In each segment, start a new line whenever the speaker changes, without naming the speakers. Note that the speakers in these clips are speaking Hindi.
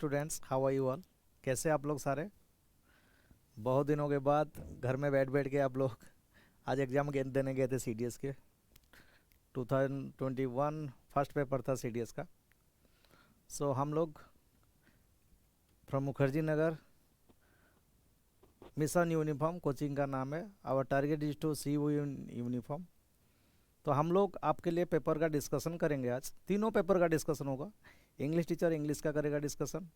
Students, how are you all? कैसे आप लोग सारे? बहुत दिनों के बाद घर में बैठ बैठ के आप लोग आज एग्ज़ाम देने गए थे सीडीएस के। 2021 फर्स्ट पेपर था सीडीएस का। हम लोग from Mukherjee Nagar, mission uniform coaching का नाम है। Our target is to see uniform. तो हम लोग आपके लिए पेपर का डिस्कशन करेंगे। आज तीनों पेपर का डिस्कशन होगा। इंग्लिश टीचर इंग्लिश का करेगा डिस्कशन,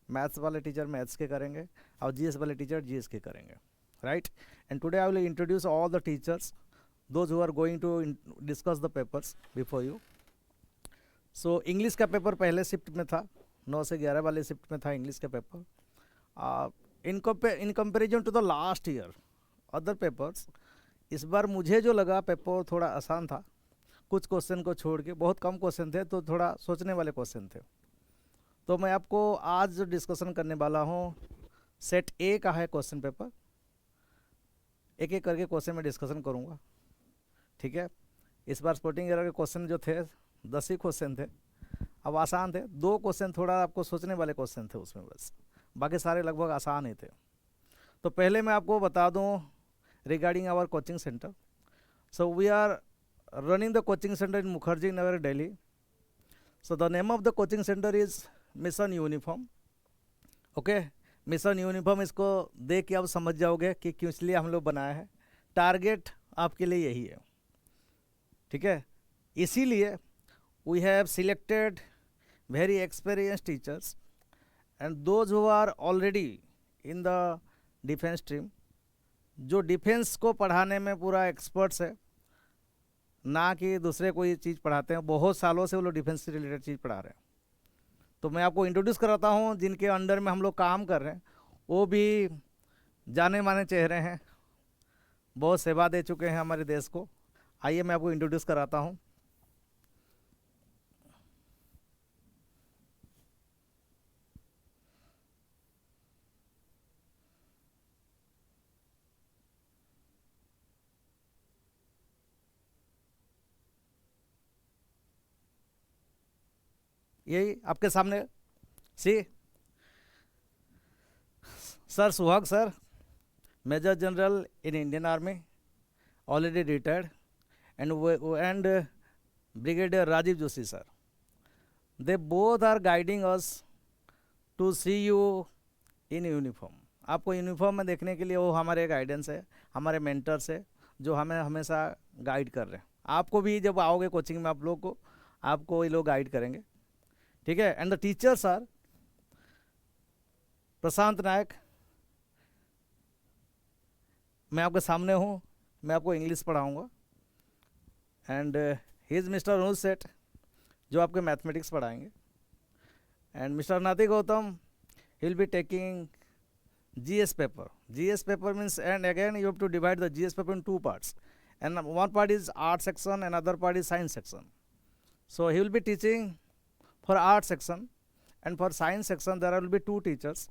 मैथ्स वाले टीचर मैथ्स के करेंगे, और जीएस वाले टीचर जीएस के करेंगे, right? And today I will introduce all the teachers those who are going to discuss the papers before you. So English का पेपर पहले शिफ्ट में था, 9 से 11 वाले शिफ्ट में था इंग्लिश का paper. In comparison to the last year other papers, इस बार मुझे जो लगा पेपर थोड़ा आसान था। कुछ क्वेश्चन को छोड़ के बहुत कम क्वेश्चन थे, तो थोड़ा सोचने वाले क्वेश्चन थे। तो मैं आपको आज जो डिस्कशन करने वाला हूँ, सेट ए का है क्वेश्चन पेपर। एक एक करके क्वेश्चन में डिस्कशन करूँगा, ठीक है? इस बार स्पोर्टिंग एरर के क्वेश्चन जो थे 10 ही क्वेश्चन थे। अब आसान थे, 2 क्वेश्चन थोड़ा आपको सोचने वाले क्वेश्चन थे उसमें, बस बाकी सारे लगभग आसान ही थे। तो पहले मैं आपको बता दूँ regarding our coaching centre. So we are running the coaching center in Mukherjee Nagar, Delhi. So the name of the coaching center is Mission Uniform. Okay, Mission Uniform, इसको देख के आप समझ जाओगे कि क्यों इसलिए हम लोग बनाया है। टारगेट आपके लिए यही है, ठीक है? इसीलिए we have selected very experienced teachers and those who are already in the defense stream, जो डिफेंस को पढ़ाने में पूरा एक्सपर्ट्स है, ना कि दूसरे कोई चीज़ पढ़ाते हैं। बहुत सालों से वो लोग डिफेंस से रिलेटेड चीज़ पढ़ा रहे हैं। तो मैं आपको इंट्रोड्यूस कराता हूँ जिनके अंडर में हम लोग काम कर रहे हैं। वो भी जाने माने चेहरे हैं, बहुत सेवा दे चुके हैं हमारे देश को। आइए मैं आपको इंट्रोड्यूस कराता हूँ। यही आपके सामने C sir Suhag sir, major general in Indian army, already retired, and brigadier Rajiv Joshi sir. They both are guiding us to see you in uniform. आपको यूनिफॉर्म में देखने के लिए वो हमारे गाइडेंस है, हमारे मेंटर्स है, जो हमें हमेशा गाइड कर रहे हैं। आपको भी जब आओगे कोचिंग में, आप लोग को आपको ये लोग गाइड करेंगे, ठीक है? And the teachers are Prashant Nayak, मैं आपके सामने हूँ, मैं आपको इंग्लिश पढ़ाऊँगा। And he is mister Anuj Seth, जो आपके मैथमेटिक्स पढ़ाएंगे। And mister Nati Gautam, he will be taking GS paper. GS paper means, and again you have to divide the GS paper in 2 parts, and one part is art section and other part is science section. So he will be teaching for art section, and for science section there will be 2 teachers.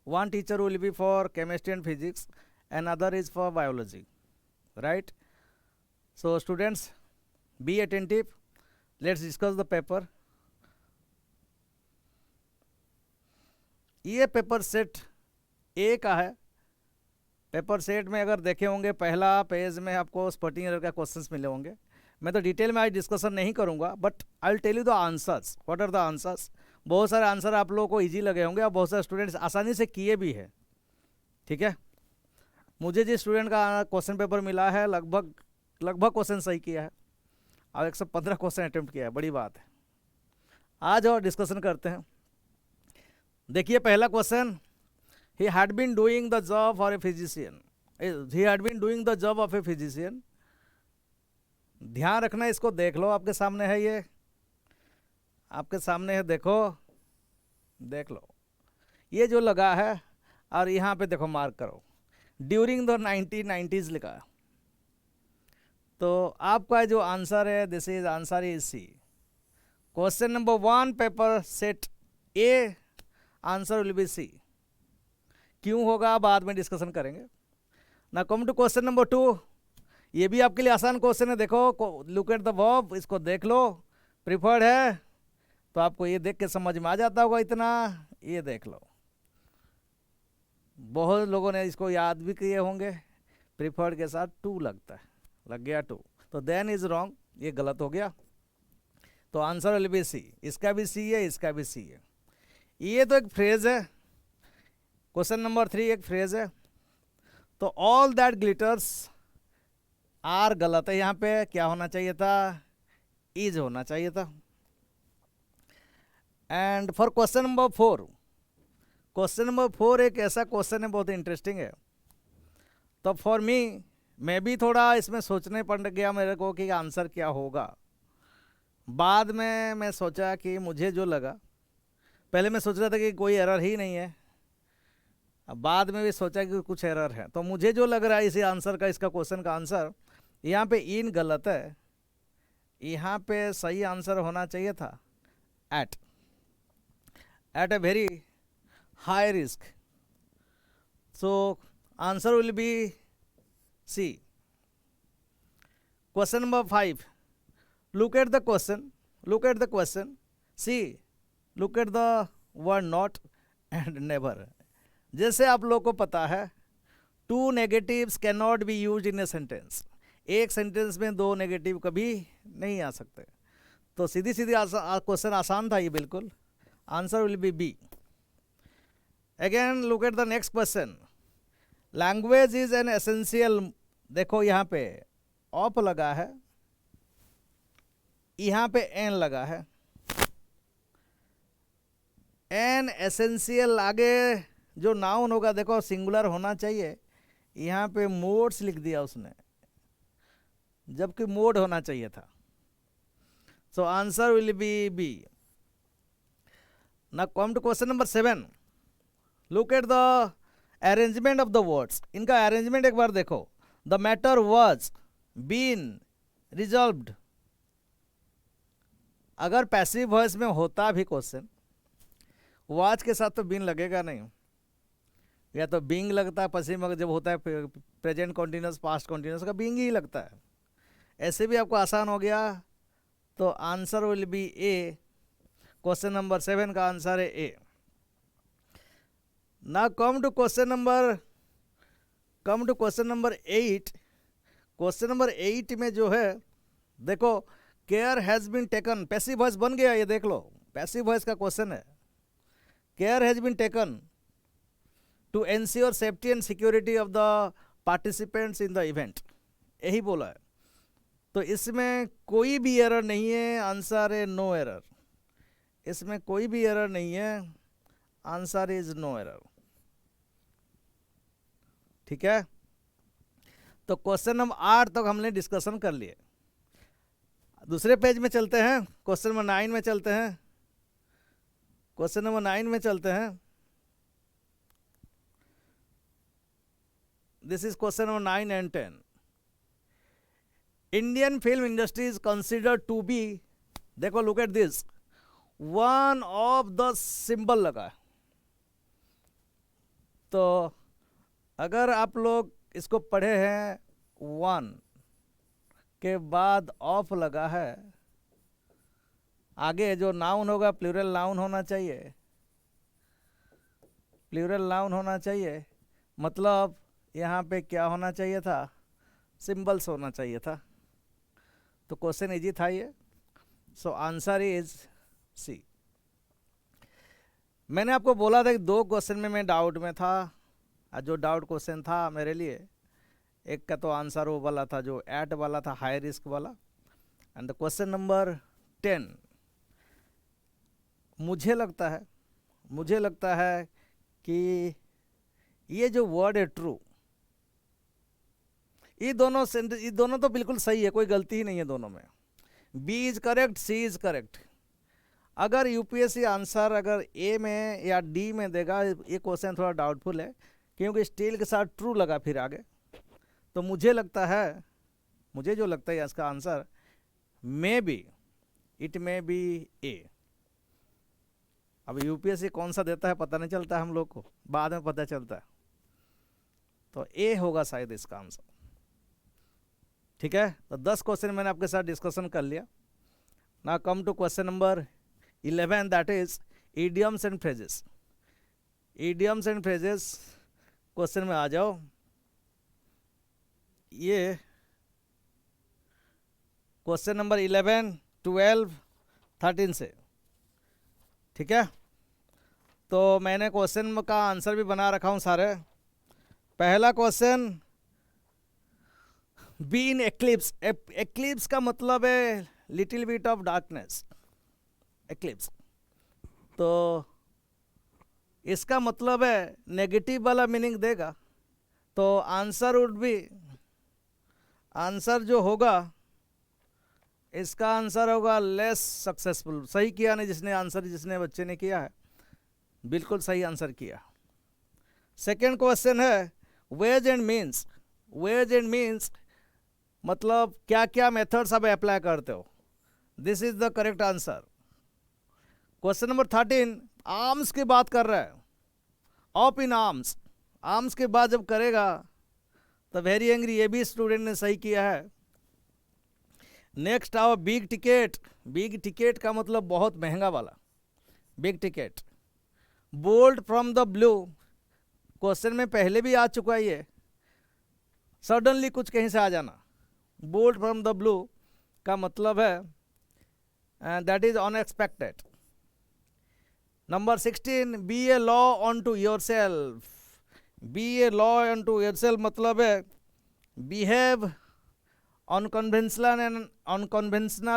One teacher will be for chemistry and physics, and other is for biology, right? So students, be attentive. Let's discuss the paper. ये पेपर सेट ए का है। पेपर सेट में अगर देखे होंगे, पहला पेज में आपको स्पोर्टिंग एरर का क्वेश्चंस मिले होंगे। मैं तो डिटेल में आज डिस्कशन नहीं करूंगा, but I will tell you the answers. What are the answers? बहुत सारे आंसर आप लोगों को इजी लगे होंगे और बहुत सारे स्टूडेंट्स आसानी से किए भी है, ठीक है? मुझे जिस स्टूडेंट का क्वेश्चन पेपर मिला है, लगभग क्वेश्चन सही किया है और 115 क्वेश्चन अटेम्प्ट किया है, बड़ी बात है। आज और डिस्कशन करते हैं। देखिए पहला question, he had been doing the job for a physician. He had been doing the job of a physician. ध्यान रखना, इसको देख लो, आपके सामने है, ये आपके सामने है, देखो देख लो, ये जो लगा है, और यहाँ पे देखो मार्क करो, ड्यूरिंग द 1990s लिखा है। तो आपका जो आंसर है, this is answer is C. Question number 1 paper set A, answer will be C. क्यों होगा बाद में डिस्कशन करेंगे ना। कम टू क्वेश्चन नंबर 2, ये भी आपके लिए आसान क्वेश्चन है। देखो, लुक एट द वर्ब, इसको देख लो, प्रिफर्ड है तो आपको ये देख के समझ में आ जाता होगा इतना। ये देख लो, बहुत लोगों ने इसको याद भी किए होंगे। प्रिफर्ड के साथ टू लगता है, लग गया टू, तो देन इज रॉन्ग, ये गलत हो गया। तो आंसर विल बी सी। इसका भी सी है, इसका भी सी है। ये तो एक फ्रेज है, क्वेश्चन नंबर 3 एक फ्रेज है। तो ऑल दैट ग्लिटर्स आर गलत है, यहाँ पे क्या होना चाहिए था, इज होना चाहिए था। And for question number 4, question number 4 एक ऐसा क्वेश्चन है, बहुत इंटरेस्टिंग है। तो फॉर मी, मैं भी थोड़ा इसमें सोचने पड़ गया मेरे को कि आंसर क्या होगा। बाद में मैं सोचा कि मुझे जो लगा, पहले मैं सोच रहा था कि कोई एरर ही नहीं है, अब बाद में भी सोचा कि कुछ एरर है। तो मुझे जो लग रहा है इसी आंसर का, इसका क्वेश्चन का आंसर, यहाँ पे इन गलत है, यहाँ पे सही आंसर होना चाहिए था at a very high risk. So answer will be C. Question number 5, look at the question, see, look at the word not and never। जैसे आप लोग को पता है, two negatives can not be use in a sentence. एक सेंटेंस में दो नेगेटिव कभी नहीं आ सकते। तो सीधी सीधी क्वेश्चन आसान था ये बिल्कुल। Answer will be B. Again look at the next question, language is an essential. देखो यहाँ पे ऑफ लगा है, यहाँ पे एन लगा है। एन एसेंशियल, आगे जो नाउन होगा देखो सिंगुलर होना चाहिए, यहाँ पे मोड्स लिख दिया उसने, जबकि मोड होना चाहिए था। So answer will be B. Now come to question number 7, look at the arrangement of the words. इनका अरेंजमेंट एक बार देखो। The matter was been resolved. अगर पैसिव वॉइस में होता भी क्वेश्चन, वाज के साथ तो बीन लगेगा नहीं, या तो बीइंग लगता है पैसिव में, जब होता है प्रेजेंट कॉन्टिन्यूस पास्ट कॉन्टिन्यूस का बीइंग ही लगता है। ऐसे भी आपको आसान हो गया। तो answer will be A. Question number 7 का आंसर है A. Now come to question number 8। Question number 8 में जो है देखो, care has been taken, passive voice बन गया, ये देख लो, पैसिव वॉइस का क्वेश्चन है। Care has been taken to ensure safety and security of the participants in the event, यही बोला है। तो इसमें कोई भी एरर नहीं है, आंसर है नो एरर। इसमें कोई भी एरर नहीं है, आंसर इज नो एरर। ठीक है, तो क्वेश्चन नंबर 8 तक हमने डिस्कशन कर लिए। दूसरे पेज में चलते हैं, क्वेश्चन नंबर 9 में चलते हैं। क्वेश्चन नंबर 9 में चलते हैं। This is question number 9 and 10। Indian film industry is considered to be, देखो look at this, one of the symbol लगा है। तो अगर आप लोग इसको पढ़े हैं, वन के बाद ऑफ लगा है, आगे जो नाउन होगा प्लूरल नाउन होना चाहिए, प्लूरल नाउन होना चाहिए। मतलब यहाँ पे क्या होना चाहिए था, सिंबल्स होना चाहिए था। तो क्वेश्चन इजी था ये। So answer is C. मैंने आपको बोला था कि 2 क्वेश्चन में मैं डाउट में था, और जो डाउट क्वेश्चन था मेरे लिए, एक का तो आंसर वो वाला था जो एट वाला था, हाई रिस्क वाला। एंड द क्वेश्चन नंबर 10, मुझे लगता है कि ये जो वर्ड है ट्रू, ये दोनों तो बिल्कुल सही है, कोई गलती ही नहीं है दोनों में। B is correct, C is correct. अगर यूपीएससी आंसर अगर ए में या डी में देगा, ये क्वेश्चन थोड़ा डाउटफुल है, क्योंकि स्टील के साथ ट्रू लगा फिर आगे। तो मुझे जो लगता है इसका आंसर इट मे बी ए। अब यूपीएससी कौन सा देता है पता नहीं चलता हम लोग को, बाद में पता चलता है। तो ए होगा शायद इसका आंसर। ठीक है, तो 10 क्वेश्चन मैंने आपके साथ डिस्कशन कर लिया। ना come to question number 11 that is idioms and phrases. idioms and phrases question में आ जाओ. ये क्वेश्चन नंबर 11, 12, 13 से. ठीक है, तो मैंने क्वेश्चन का आंसर भी बना रखा हूँ सारे. पहला question, be in eclipse. Eclipse का मतलब है little bit of darkness. Eclipse तो इसका मतलब है नेगेटिव वाला मीनिंग देगा. तो आंसर वुड बी, आंसर जो होगा इसका आंसर होगा लेस सक्सेसफुल. सही किया नहीं जिसने आंसर, जिसने बच्चे ने किया है, बिल्कुल सही आंसर किया. सेकेंड क्वेश्चन है ways and means. Ways and means मतलब क्या क्या मेथड्स आप अप्लाई करते हो. This is the correct answer. Question number 13, arms की बात कर रहा है. Op in arms. आर्म्स के बाद जब करेगा तो वेरी एंग्री, ये भी स्टूडेंट ने सही किया है. नेक्स्ट आओ बिग टिकेट. बिग टिकेट का मतलब बहुत महंगा वाला, big ticket. Bolt from the blue, question में पहले भी आ चुका है ये. सडनली कुछ कहीं से आ जाना. बोल्ड फ्रॉम द ब्लू का मतलब है that is unexpected. Number 16, be a law on to yourself. Be a law on to yourself मतलब है behave unconventional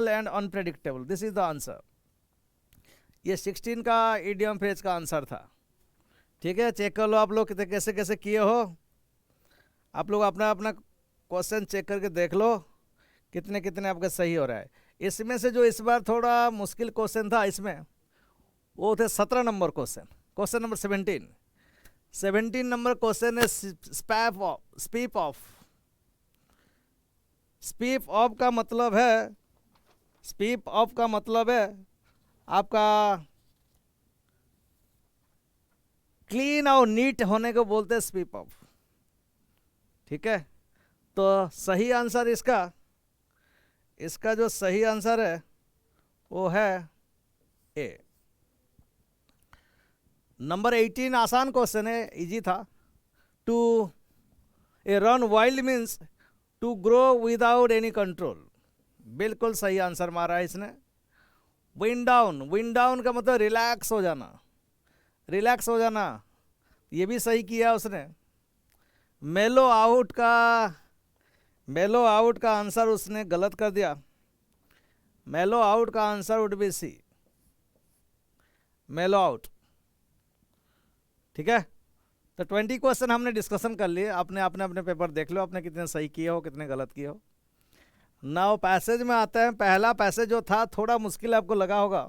and unpredictable. This is the answer. ये 16 का इडियम फ्रेज का आंसर था. ठीक है, चेक कर लो आप लोग कितने कैसे कैसे किए हो. आप लोग अपना अपना क्वेश्चन चेक करके देख लो कितने कितने आपका सही हो रहा है. इसमें से जो इस बार थोड़ा मुश्किल क्वेश्चन था इसमें, वो थे 17 number question. Question number 17 number question है स्पीप ऑफ. स्पीप ऑफ का मतलब है, स्पीप ऑफ का मतलब है आपका क्लीन और नीट होने को बोलते हैं स्पीप ऑफ. ठीक है, तो सही आंसर इसका जो सही आंसर है वो है ए. नंबर 18 आसान क्वेश्चन है, इजी था. To a run wild means to grow without any control. बिल्कुल सही आंसर मारा है इसने. विंड डाउन, विंड डाउन का मतलब रिलैक्स हो जाना, रिलैक्स हो जाना, ये भी सही किया उसने. मेलो आउट का आंसर उसने गलत कर दिया. मेलो आउट का आंसर वुड बी सी, मेलो आउट. ठीक है, तो 20 क्वेश्चन हमने डिस्कशन कर लिए. आपने अपने पेपर देख लो आपने कितने सही किए हो कितने गलत किए हो. नाउ पैसेज में आते हैं. पहला पैसेज जो था थोड़ा मुश्किल आपको लगा होगा.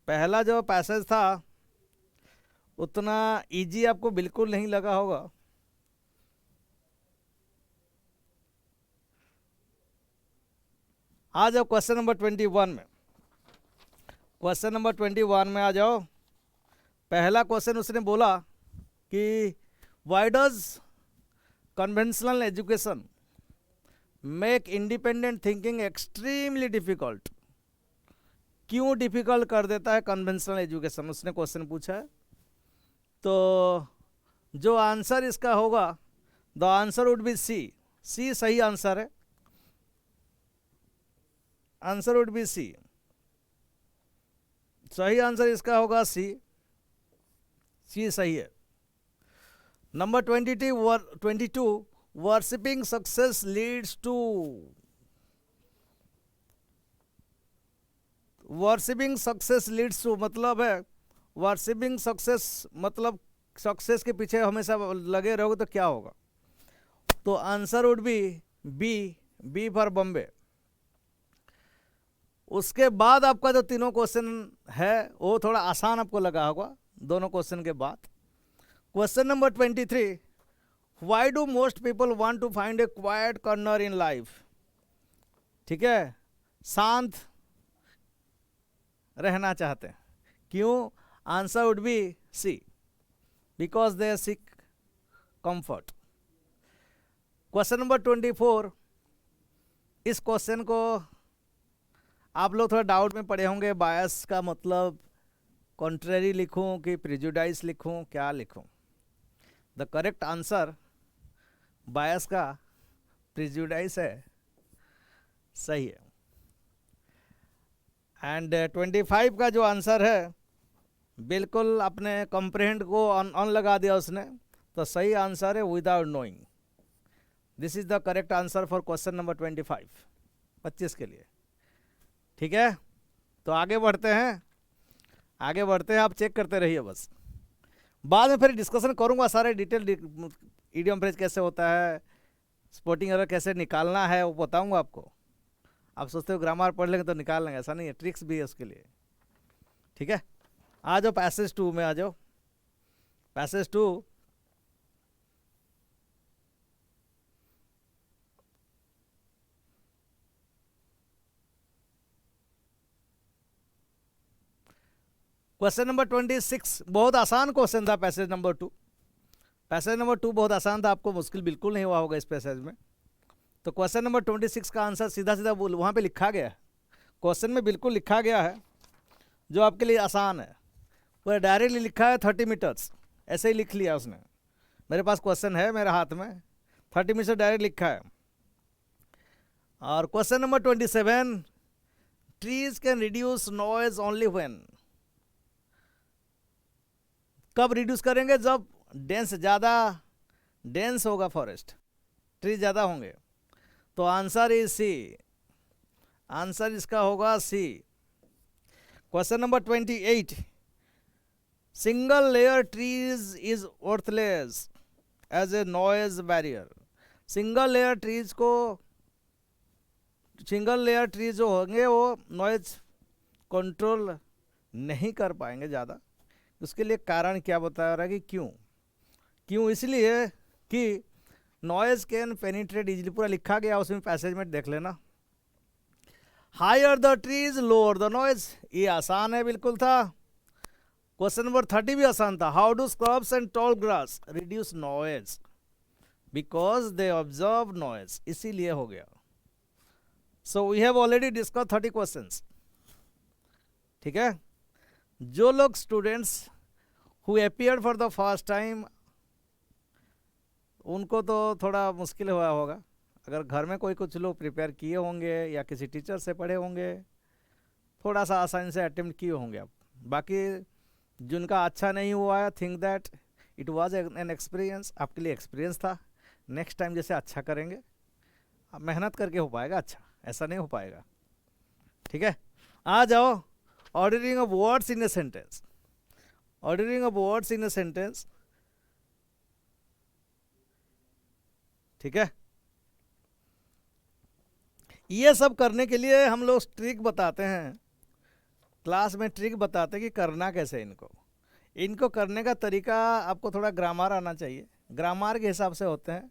पहला जो पैसेज था उतना इजी आपको बिल्कुल नहीं लगा होगा. आ जाओ क्वेश्चन नंबर 21 में. क्वेश्चन नंबर 21 में आ जाओ. पहला क्वेश्चन उसने बोला कि why does conventional education make independent thinking extremely difficult. क्यों डिफिकल्ट कर देता है कन्वेंशनल एजुकेशन, उसने क्वेश्चन पूछा है. तो जो आंसर इसका होगा, the answer would be C. C सही आंसर है. Answer would be C. सही आंसर इसका होगा सी. सी सही है. Number 22 worshipping success leads to. Worshipping success leads to मतलब है, वर्शिपिंग सक्सेस मतलब सक्सेस के पीछे हमेशा लगे रहोगे तो क्या होगा. तो answer would be B for Bombay. उसके बाद आपका जो तीनों क्वेश्चन है वो थोड़ा आसान आपको लगा होगा दोनों क्वेश्चन के बाद. Question number 23, why do most people want to find a quiet corner in life. ठीक है, शांत रहना चाहते हैं. क्यों? Answer would be C, because they seek comfort. Question number 24, इस क्वेश्चन को आप लोग थोड़ा डाउट में पड़े होंगे, बायस का मतलब कॉन्ट्रेरी लिखूं कि प्रिजुडाइस लिखूं, क्या लिखूं? द करेक्ट आंसर बायस का प्रिजुडाइस है, सही है। एंड 25 का जो आंसर है, बिल्कुल अपने कंप्रेहेंड को ऑन लगा दिया उसने, तो सही आंसर है without knowing. This is the correct answer for question number 25 के लिए। ठीक है, तो आगे बढ़ते हैं, आप चेक करते रहिए बस। बाद में फिर डिस्कशन करूंगा सारे डिटेल, इडियम फ्रेज कैसे होता है, स्पोर्टिंग एरर कैसे निकालना है वो बताऊंगा आपको। आप सोचते हो ग्रामर पढ़ लेंगे तो निकाल लेंगे, ऐसा नहीं है, ट्रिक्स भी है उसके लिए। ठीक है, आ जाओ पैसेज 2 में, आ जाओ पैसेज 2। क्वेश्चन नंबर 26 बहुत आसान क्वेश्चन था, पैसेज नंबर 2। पैसेज नंबर 2 बहुत आसान था, आपको मुश्किल बिल्कुल नहीं हुआ होगा इस पैसेज में। तो क्वेश्चन नंबर 26 का आंसर सीधा सीधा बोल, वहाँ पे लिखा गया है, क्वेश्चन में बिल्कुल लिखा गया है, जो आपके लिए आसान है। पूरा डायरेक्टली लिखा है 30 मीटर्स, ऐसे ही लिख लिया उसने। मेरे पास क्वेश्चन है मेरे हाथ में, 30 मीटर डायरेक्ट लिखा है। और question number 27, trees can reduce noise only when. कब रिड्यूस करेंगे? जब ज़्यादा डेंस होगा फॉरेस्ट, ट्री ज़्यादा होंगे। तो आंसर इज सी, आंसर इसका होगा C. Question number 28, single layer trees is worthless as a noise barrier. Single layer trees जो होंगे वो नॉइज कंट्रोल नहीं कर पाएंगे ज़्यादा। उसके लिए कारण क्या बता रहा है कि क्यों? इसलिए कि नॉइज कैन पेनिट्रेट इजिली, पूरा लिखा गया उसमें, पैसेज में देख लेना। Higher the trees lower the noise, ये आसान है, बिल्कुल था। क्वेश्चन नंबर 30 भी आसान था। How do scrubs and tall grass reduce noise? Because they observe noise, इसीलिए हो गया। So we have already discuss 30 questions. ठीक है, जो लोग students who appeared for the first time, उनको तो थोड़ा मुश्किल हुआ होगा। अगर घर में कोई कुछ लोग प्रिपेयर किए होंगे या किसी टीचर से पढ़े होंगे, थोड़ा सा आसानी से अटेम्प्ट किए होंगे आप। बाकी जिनका अच्छा नहीं हुआ है, think that it was an experience, आपके लिए एक्सपीरियंस था। नेक्स्ट टाइम जैसे अच्छा करेंगे, अब मेहनत करके हो पाएगा अच्छा, ऐसा नहीं हो पाएगा। ठीक है, आ जाओ। Ordering of words in a sentence, ordering of words in a sentence. ठीक है, ये सब करने के लिए हम लोग ट्रिक बताते हैं, क्लास में ट्रिक बताते हैं कि करना कैसे। इनको करने का तरीका आपको थोड़ा ग्रामर आना चाहिए, ग्रामर के हिसाब से होते हैं।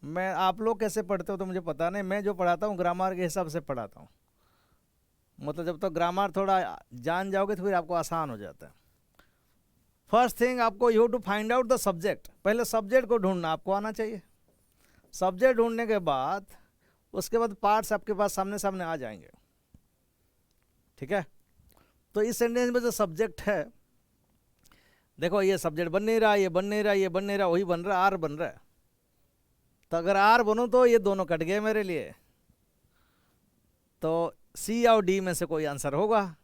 मैं, आप लोग कैसे पढ़ते हो तो मुझे पता नहीं, मैं जो पढ़ाता हूँ ग्रामर के हिसाब से पढ़ाता हूँ। मतलब जब तक ग्रामर थोड़ा जान जाओगे तो फिर आपको आसान हो जाता है। फर्स्ट थिंग, आपको you to find out the subject. पहले सब्जेक्ट को ढूंढना आपको आना चाहिए। सब्जेक्ट ढूंढने के बाद उसके बाद पार्ट्स आपके पास सामने सामने आ जाएंगे। ठीक है, तो इस सेंटेंस में जो सब्जेक्ट है, देखो ये सब्जेक्ट बन नहीं रहा, ये बन नहीं रहा, ये बन नहीं रहा, वही बन रहा, आर बन रहा है। तो अगर आर बनूं तो ये दोनों कट गए मेरे लिए, तो सी और डी में से कोई आंसर होगा।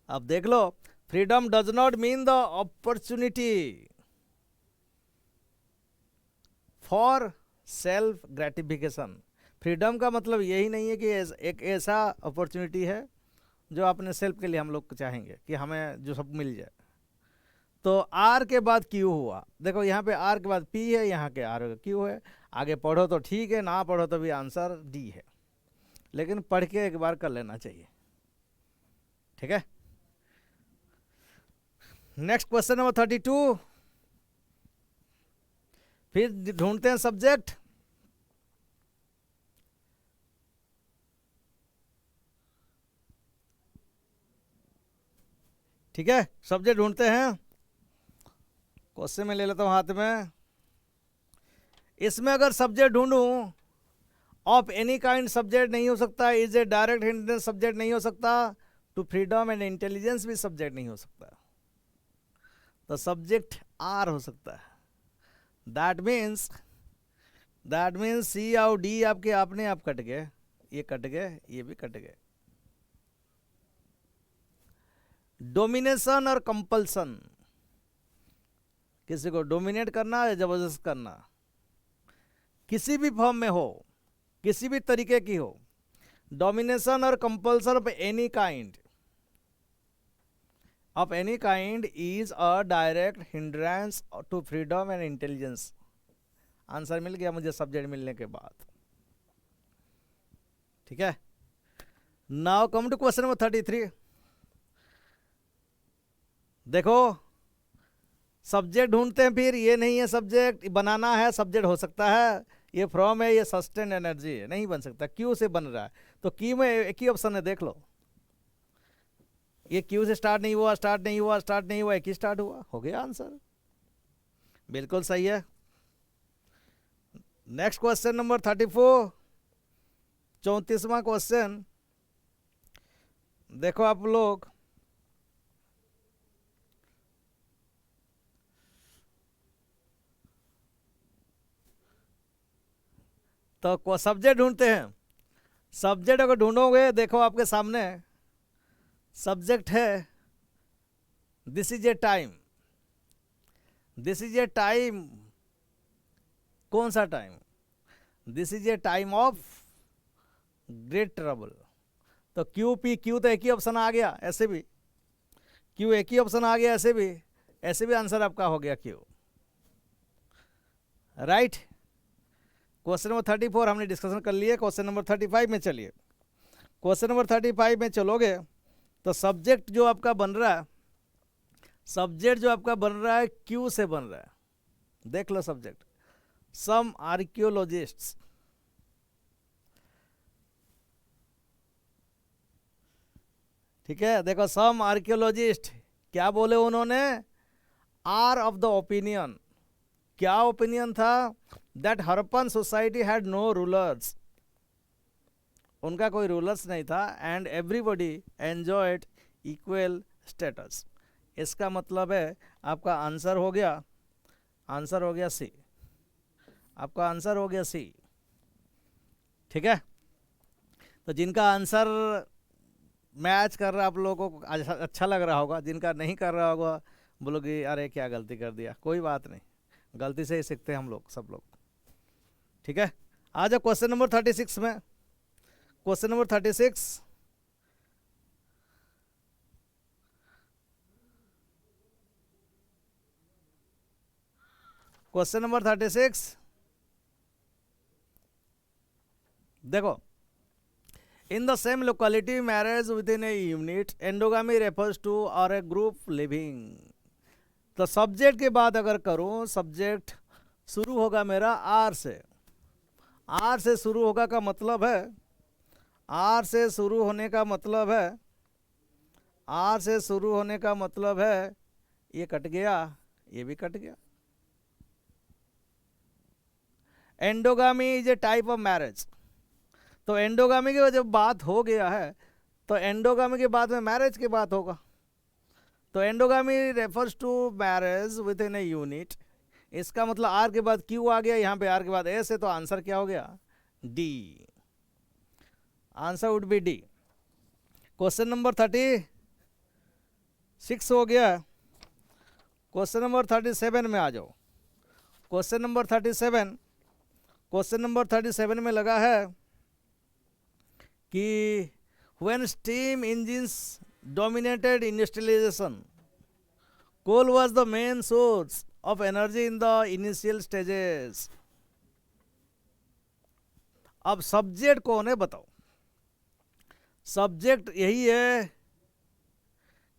अब देख लो, freedom does not mean the opportunity for self gratification. Freedom का मतलब यही नहीं है कि एक ऐसा अपॉर्चुनिटी है जो अपने सेल्फ के लिए हम लोग चाहेंगे कि हमें जो सब मिल जाए। तो आर के बाद क्यू हुआ, देखो यहाँ पे आर के बाद पी है, यहाँ के आर क्यू है। आगे पढ़ो तो ठीक है, ना पढ़ो तो भी आंसर डी है, लेकिन पढ़ के एक बार कर लेना चाहिए। ठीक है, नेक्स्ट क्वेश्चन नंबर 32। फिर ढूंढते हैं सब्जेक्ट। ठीक है, सब्जेक्ट ढूंढते हैं। क्वेश्चन में ले लेता हूं हाथ में। इसमें अगर सब्जेक्ट ढूंढूं ऑफ एनी काइंड सब्जेक्ट नहीं हो सकता, is a direct hindrance subject नहीं हो सकता, टू फ्रीडम एंड इंटेलिजेंस भी सब्जेक्ट नहीं हो सकता, तो सब्जेक्ट आर हो सकता है। दैट मीन्स सी और डी आपके अपने आप कट गए, ये कट गए, ये भी कट गए। डोमिनेशन और कंपल्सन, किसी को डोमिनेट करना या जबरदस्त करना, किसी भी फॉर्म में हो, किसी भी तरीके की हो, डोमिनेशन और compulsion of any kind is a direct hindrance to freedom and intelligence. Answer मिल गया मुझे सब्जेक्ट मिलने के बाद। ठीक है, now come to question number 33। देखो सब्जेक्ट ढूंढते हैं, फिर ये नहीं है सब्जेक्ट बनाना है, सब्जेक्ट हो सकता है, ये फ्रॉम है, ये सस्टेन एनर्जी है, नहीं बन सकता, क्यू से बन रहा है, तो क्यू में एक ही ऑप्शन है, देख लो, ये क्यू से स्टार्ट नहीं हुआ, स्टार्ट नहीं हुआ, स्टार्ट नहीं हुआ, एक ही स्टार्ट हुआ, हो गया आंसर, बिल्कुल सही है। नेक्स्ट क्वेश्चन नंबर 34, 34वां क्वेश्चन। देखो आप लोग, तो सब्जेक्ट ढूंढते हैं, सब्जेक्ट अगर ढूंढोगे, देखो आपके सामने सब्जेक्ट है, this is a time, this is a time, कौन सा time, this is a time of great trouble, तो क्यू पी, क्यू तो एक ही ऑप्शन आ गया, ऐसे भी क्यू एक ही ऑप्शन आ गया, ऐसे भी आंसर आपका हो गया क्यू, राइट। क्वेश्चन नंबर 34 हमने डिस्कशन कर लिया, क्वेश्चन नंबर 35 में चलिए। क्वेश्चन नंबर 35 में चलोगे तो सब्जेक्ट जो आपका बन रहा है, सब्जेक्ट जो आपका बन रहा है क्यू से बन रहा है, देख लो सब्जेक्ट, सम आर्कियोलॉजिस्ट्स, ठीक है, देखो सम आर्कियोलॉजिस्ट क्या बोले उन्होंने, आर ऑफ द ओपिनियन, क्या ओपिनियन था, that Harappan society had no rulers, उनका कोई रूलर्स नहीं था, and everybody enjoyed equal status. इसका मतलब है आपका आंसर हो गया, आंसर हो गया सी, आपका आंसर हो गया सी। ठीक है, तो जिनका आंसर मैच कर रहा है आप लोगों को अच्छा लग रहा होगा, जिनका नहीं कर रहा होगा बोलोगे अरे क्या गलती कर दिया, कोई बात नहीं, गलती से ही सीखते हैं हम लोग, सब लोग। ठीक है, आ जाओ क्वेश्चन नंबर 36 में। क्वेश्चन नंबर 36, क्वेश्चन नंबर 36 देखो, in the same locality marriage within a unit endogamy refers to or a group living. तो सब्जेक्ट के बाद अगर करूं, सब्जेक्ट शुरू होगा मेरा आर से, आर से शुरू होगा का मतलब है, आर से शुरू होने का मतलब है, आर से शुरू होने का मतलब है, ये कट गया, ये भी कट गया। Endogamy is a type of marriage, तो एंडोगामी की जब बात हो गया है तो एंडोगामी के बाद में मैरिज की बात होगा, तो endogamy refers to marriage within a unit, इसका मतलब आर के बाद क्यू आ गया, यहाँ पे आर के बाद एस है, तो आंसर क्या हो गया, D, answer would B D. Question number 36 हो गया, क्वेश्चन नंबर 37 में आ जाओ। क्वेश्चन नंबर 37, क्वेश्चन नंबर 37 में लगा है कि when steam engines dominated industrialization, coal was the main source of energy in the initial stages। अब सब्जेक्ट कौन है बताओ, सब्जेक्ट यही है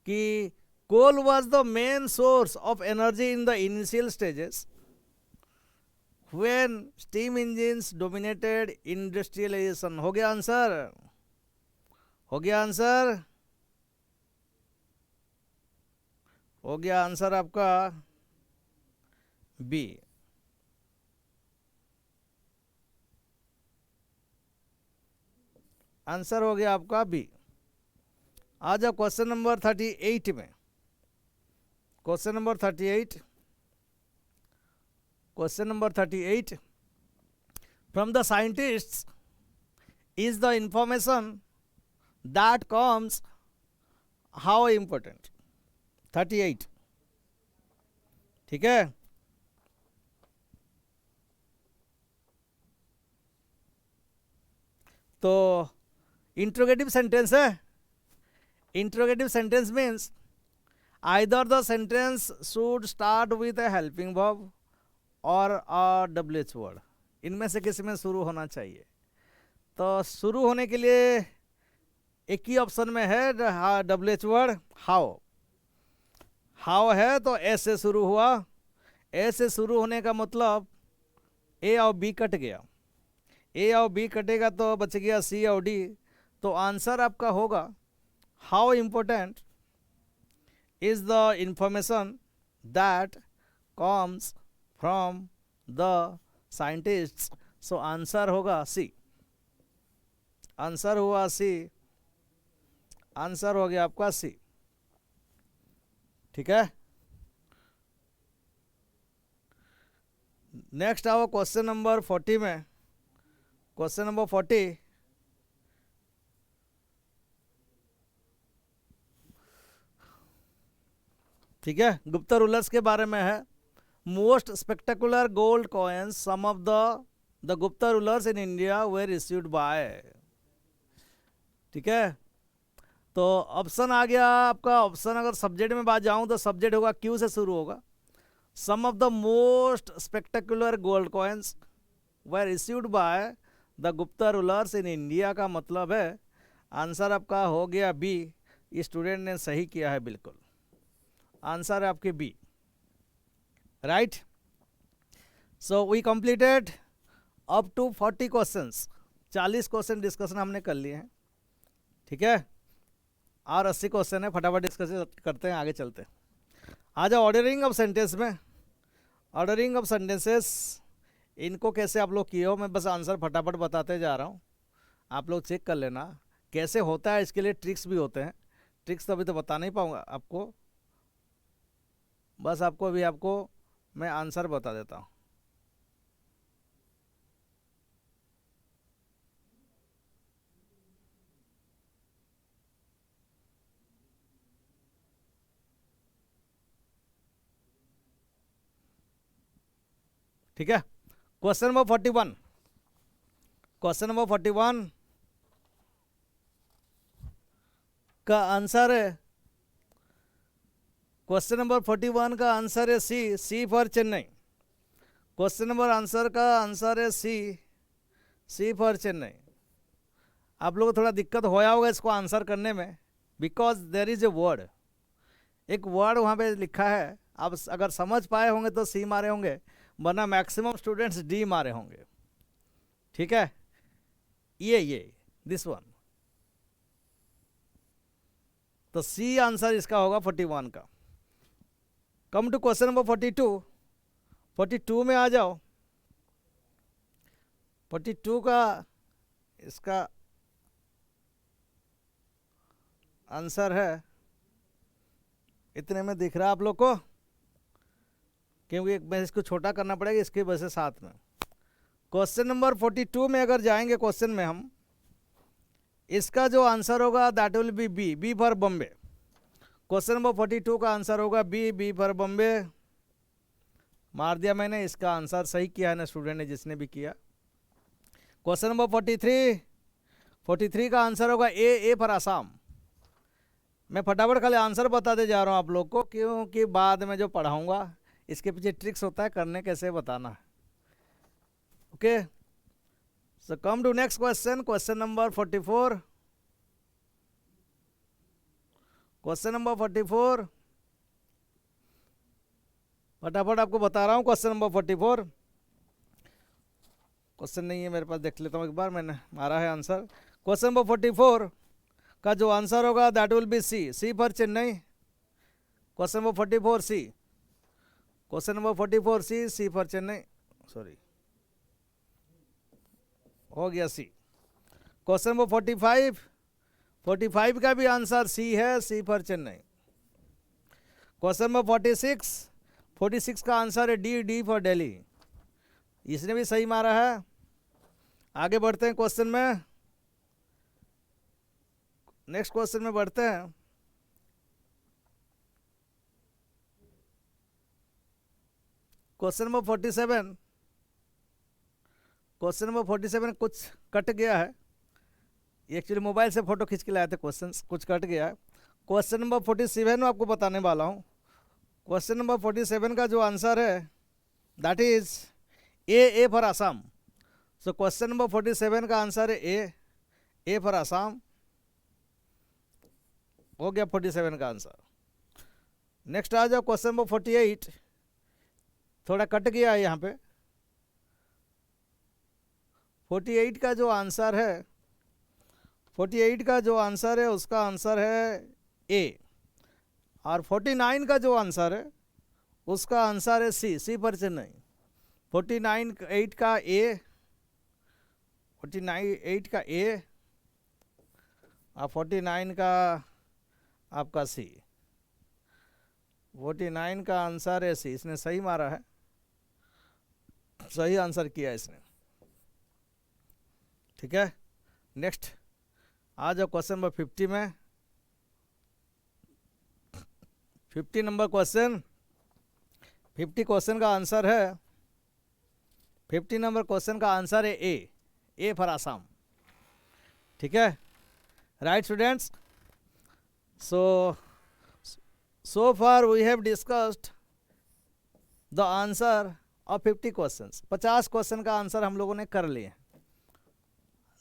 कि coal was the main source of energy in the initial stages when steam engines dominated industrialization। हो गया आंसर, हो गया आंसर, हो गया आंसर आपका बी। आंसर हो गया आपका बी। आ जाओ क्वेश्चन नंबर 38 में। Question number 38, question number 38, from the scientists is the information that comes how important. 38, ठीक है। तो इंट्रोगेटिव सेंटेंस है। Interrogative sentence means either the sentence should start with A helping verb और अ WH वर्ड, इनमें से किसी में शुरू होना चाहिए। तो शुरू होने के लिए एक ही ऑप्शन में है WH वर्ड हाउ। हाउ है तो ए से शुरू हुआ। ए से शुरू होने का मतलब ए और बी कट गया। ए और बी कटेगा तो बच गया सी और डी। तो आंसर आपका होगा how important is the information that comes from the scientists. So answer होगा सी। आंसर हुआ सी। आंसर हो गया आपका सी, ठीक है। नेक्स्ट आओ क्वेश्चन नंबर 40 में। क्वेश्चन नंबर 40, ठीक है, गुप्ता रूलर्स के बारे में है। Most spectacular gold coins some of the Gupta rulers in India were issued by, ठीक है। तो ऑप्शन आ गया आपका। ऑप्शन अगर सब्जेक्ट में बात जाऊं तो सब्जेक्ट होगा क्यू से शुरू होगा। Some of the most spectacular gold coins were issued by the Gupta rulers in India का मतलब है आंसर आपका हो गया बी। स्टूडेंट ने सही किया है बिल्कुल। आंसर है आपके B, right. So we completed up to 40 questions. 40 question discussion हमने कर लिए हैं, ठीक है। और 80 क्वेश्चन है, फटाफट डिस्कस करते हैं, आगे चलते हैं। आ जाओ ऑर्डरिंग ऑफ सेंटेंस में। ऑर्डरिंग ऑफ सेंटेंसेस इनको कैसे आप लोग किए हो, मैं बस आंसर फटाफट बताते जा रहा हूँ, आप लोग चेक कर लेना कैसे होता है। इसके लिए ट्रिक्स भी होते हैं। ट्रिक्स तो अभी तो बता नहीं पाऊँगा आपको, बस आपको मैं आंसर बता देता हूँ। ठीक है, क्वेश्चन नंबर 41। क्वेश्चन नंबर 41 का आंसर है, क्वेश्चन नंबर 41 का आंसर है C. C for Chennai. Question number answer का आंसर है सी। C for Chennai. आप लोगों को थोड़ा दिक्कत होया होगा इसको आंसर करने में, because there is a word. एक वर्ड वहाँ पे लिखा है, आप अगर समझ पाए होंगे तो सी मारे होंगे, वरना मैक्सिमम स्टूडेंट्स डी मारे होंगे, ठीक है। ये दिस वन, तो सी आंसर इसका होगा 41 का। कम टू क्वेश्चन नंबर 42। 42 में आ जाओ। 42 का इसका आंसर है, इतने में दिख रहा है आप लोग को, क्योंकि मैं इसको छोटा करना पड़ेगा इसकी वजह से साथ में। क्वेश्चन नंबर 42 में अगर जाएंगे क्वेश्चन में हम, इसका जो आंसर होगा that will be B. B for Bombay. Question number 42 का आंसर होगा बी। बी फॉर बॉम्बे मार दिया मैंने। इसका आंसर सही किया है ना स्टूडेंट ने, जिसने भी किया। Question number 43। 43 का आंसर होगा ए। ए फॉर आसाम। मैं फटाफट खाली आंसर बताते जा रहा हूँ आप लोग को, क्योंकि बाद में जो पढ़ाऊँगा इसके पीछे ट्रिक्स होता है, करने कैसे बताना। Okay, so come to next question. Question number 44। Question number 44 फटाफट आपको बता रहा हूँ। क्वेश्चन नंबर 44 क्वेश्चन नहीं है मेरे पास, देख लेता हूँ एक बार, मैंने मारा है आंसर। क्वेश्चन नंबर 44 का जो आंसर होगा that will be C. C for Chennai. Question number 44 C. Question number 44 C. C for Chennai, sorry, हो गया सी। क्वेश्चन नंबर 45 का भी आंसर सी है, C for Chennai. Question number 46 का आंसर है डी फॉर दिल्ली। इसने भी सही मारा है। आगे बढ़ते हैं क्वेश्चन में, नेक्स्ट क्वेश्चन में बढ़ते हैं। क्वेश्चन नंबर 47 कुछ कट गया है, एक्चुअली मोबाइल से फोटो खींच के लाए थे, क्वेश्चन कुछ कट गया है। क्वेश्चन नंबर 47 में आपको बताने वाला हूँ। क्वेश्चन नंबर 47 का जो आंसर है that is a for Assam. So question number 47 का आंसर है ए फॉर आसाम। हो गया 47 का आंसर। नेक्स्ट आ जाओ क्वेश्चन नंबर 48, थोड़ा कट गया है यहाँ पे। 48 का जो आंसर है, 48 का जो आंसर है उसका आंसर है ए, और 49 का जो आंसर है उसका आंसर है सी फॉर चेन्नई। 49 का ए, 49 का ए और 49 का आपका सी। 49 का आंसर है सी। इसने सही मारा है, सही आंसर किया इसने। ठीक है, नेक्स्ट आ जाओ क्वेश्चन नंबर 50 में। 50 नंबर क्वेश्चन, 50 क्वेश्चन का आंसर है, 50 नंबर क्वेश्चन का आंसर है ए फॉर आसाम। ठीक है, right students. So far we have discussed the answer of 50 questions. 50 question का आंसर हम लोगों ने कर लिए।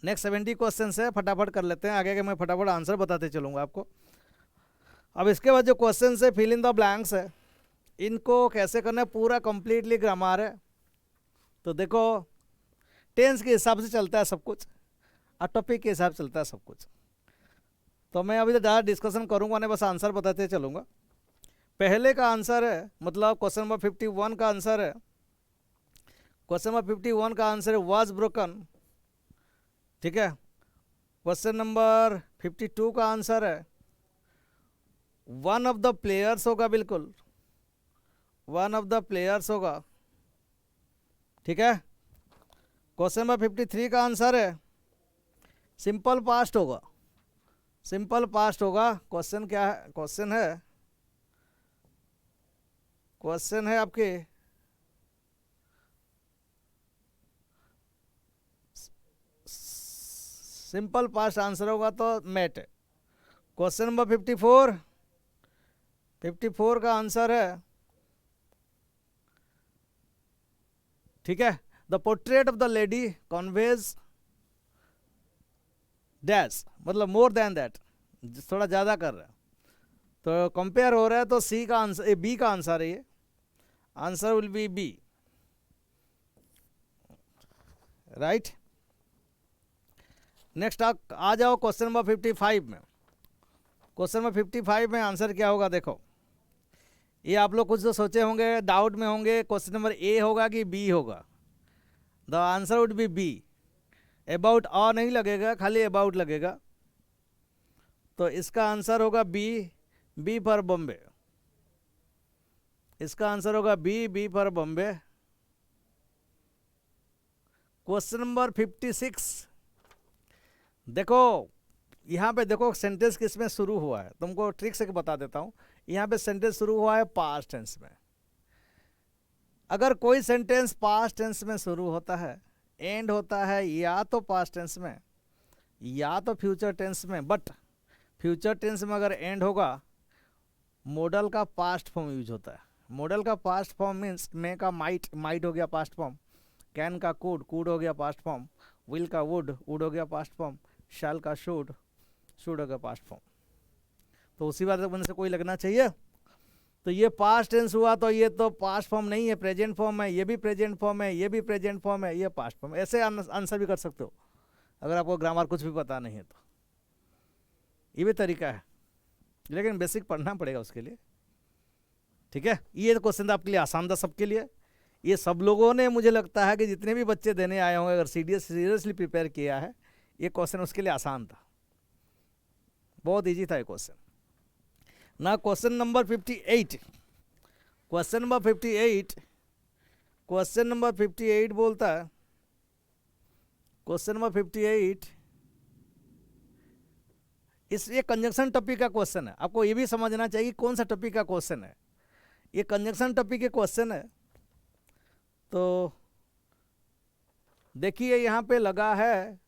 नेक्स्ट 70 क्वेश्चन है, फटाफट कर लेते हैं। आगे के मैं फटाफट आंसर बताते चलूँगा आपको। अब इसके बाद जो क्वेश्चन है फिल इन द ब्लैंक्स है, इनको कैसे करना है, पूरा कंप्लीटली ग्रामर है। तो देखो टेंस के हिसाब से चलता है सब कुछ और टॉपिक के हिसाब से चलता है सब कुछ। तो मैं अभी तो ज़्यादा डिस्कशन करूँगा नहीं, बस आंसर बताते चलूँगा। पहले का आंसर है, मतलब क्वेश्चन नंबर 51 का आंसर है, क्वेश्चन नंबर 51 का आंसर है वाज ब्रोकन। ठीक है, क्वेश्चन नंबर 52 का आंसर है वन ऑफ द प्लेयर्स होगा, बिल्कुल वन ऑफ द प्लेयर्स होगा। ठीक है, क्वेश्चन नंबर 53 का आंसर है सिंपल पास्ट होगा, सिंपल पास्ट होगा। क्वेश्चन क्या है, क्वेश्चन है आपके सिंपल पास्ट आंसर होगा तो मेट है। क्वेश्चन नंबर 54 का आंसर है, ठीक है, the portrait of the lady conveys dash, मतलब मोर देन दैट, थोड़ा ज़्यादा कर रहा है तो कंपेयर हो रहा है। तो सी का आंसर, बी का आंसर है ये, answer will be B, right. Next आ जाओ क्वेश्चन नंबर 55 में। क्वेश्चन नंबर 55 में आंसर क्या होगा, देखो ये आप लोग कुछ तो सोचे होंगे, डाउट में होंगे, क्वेश्चन नंबर ए होगा कि बी होगा। The answer would be B. About और नहीं लगेगा, खाली अबाउट लगेगा। तो इसका आंसर होगा बी फॉर बॉम्बे। इसका आंसर होगा B for Bombay. Question number 56, देखो यहाँ पे देखो सेंटेंस किस में शुरू हुआ है, तुमको ट्रिक से बता देता हूँ। यहाँ पे सेंटेंस शुरू हुआ है पास्ट टेंस में। अगर कोई सेंटेंस पास्ट टेंस में शुरू होता है, एंड होता है या तो पास्ट टेंस में या तो फ्यूचर टेंस में, बट फ्यूचर टेंस में अगर एंड होगा, मॉडल का पास्ट फॉर्म यूज होता है। मॉडल का पास्ट फॉर्म मीन्स मे का माइट हो गया पास्ट फॉर्म, कैन का कुड हो गया पास्ट फॉर्म, विल का वुड हो गया पास्ट फॉर्म, शैल का शुड हो गया पास्ट फॉर्म। तो उसी बात से कोई लगना चाहिए। तो ये पास्ट टेंस हुआ तो ये तो पास्ट फॉर्म नहीं है, प्रेजेंट फॉर्म है, ये भी प्रेजेंट फॉर्म है, ये भी प्रेजेंट फॉर्म है, ये पास्ट फॉर्म। ऐसे आंसर भी कर सकते हो अगर आपको ग्रामर कुछ भी पता नहीं है तो, ये भी तरीका है, लेकिन बेसिक पढ़ना पड़ेगा उसके लिए। ठीक है, ये क्वेश्चन आपके लिए आसान था सबके लिए। ये सब लोगों ने, मुझे लगता है कि जितने भी बच्चे देने आए होंगे, अगर सीरियसली प्रिपेयर किया है, ये क्वेश्चन उसके लिए आसान था, बहुत इजी था ये क्वेश्चन ना। Question number 58, question number 58, question number 58 बोलता है, क्वेश्चन नंबर 58 ये कंजंक्शन टॉपिक का क्वेश्चन है। आपको ये भी समझना चाहिए कौन सा टॉपिक का क्वेश्चन है। ये कंजंक्शन टॉपिक के क्वेश्चन है। तो देखिए यहाँ पे लगा है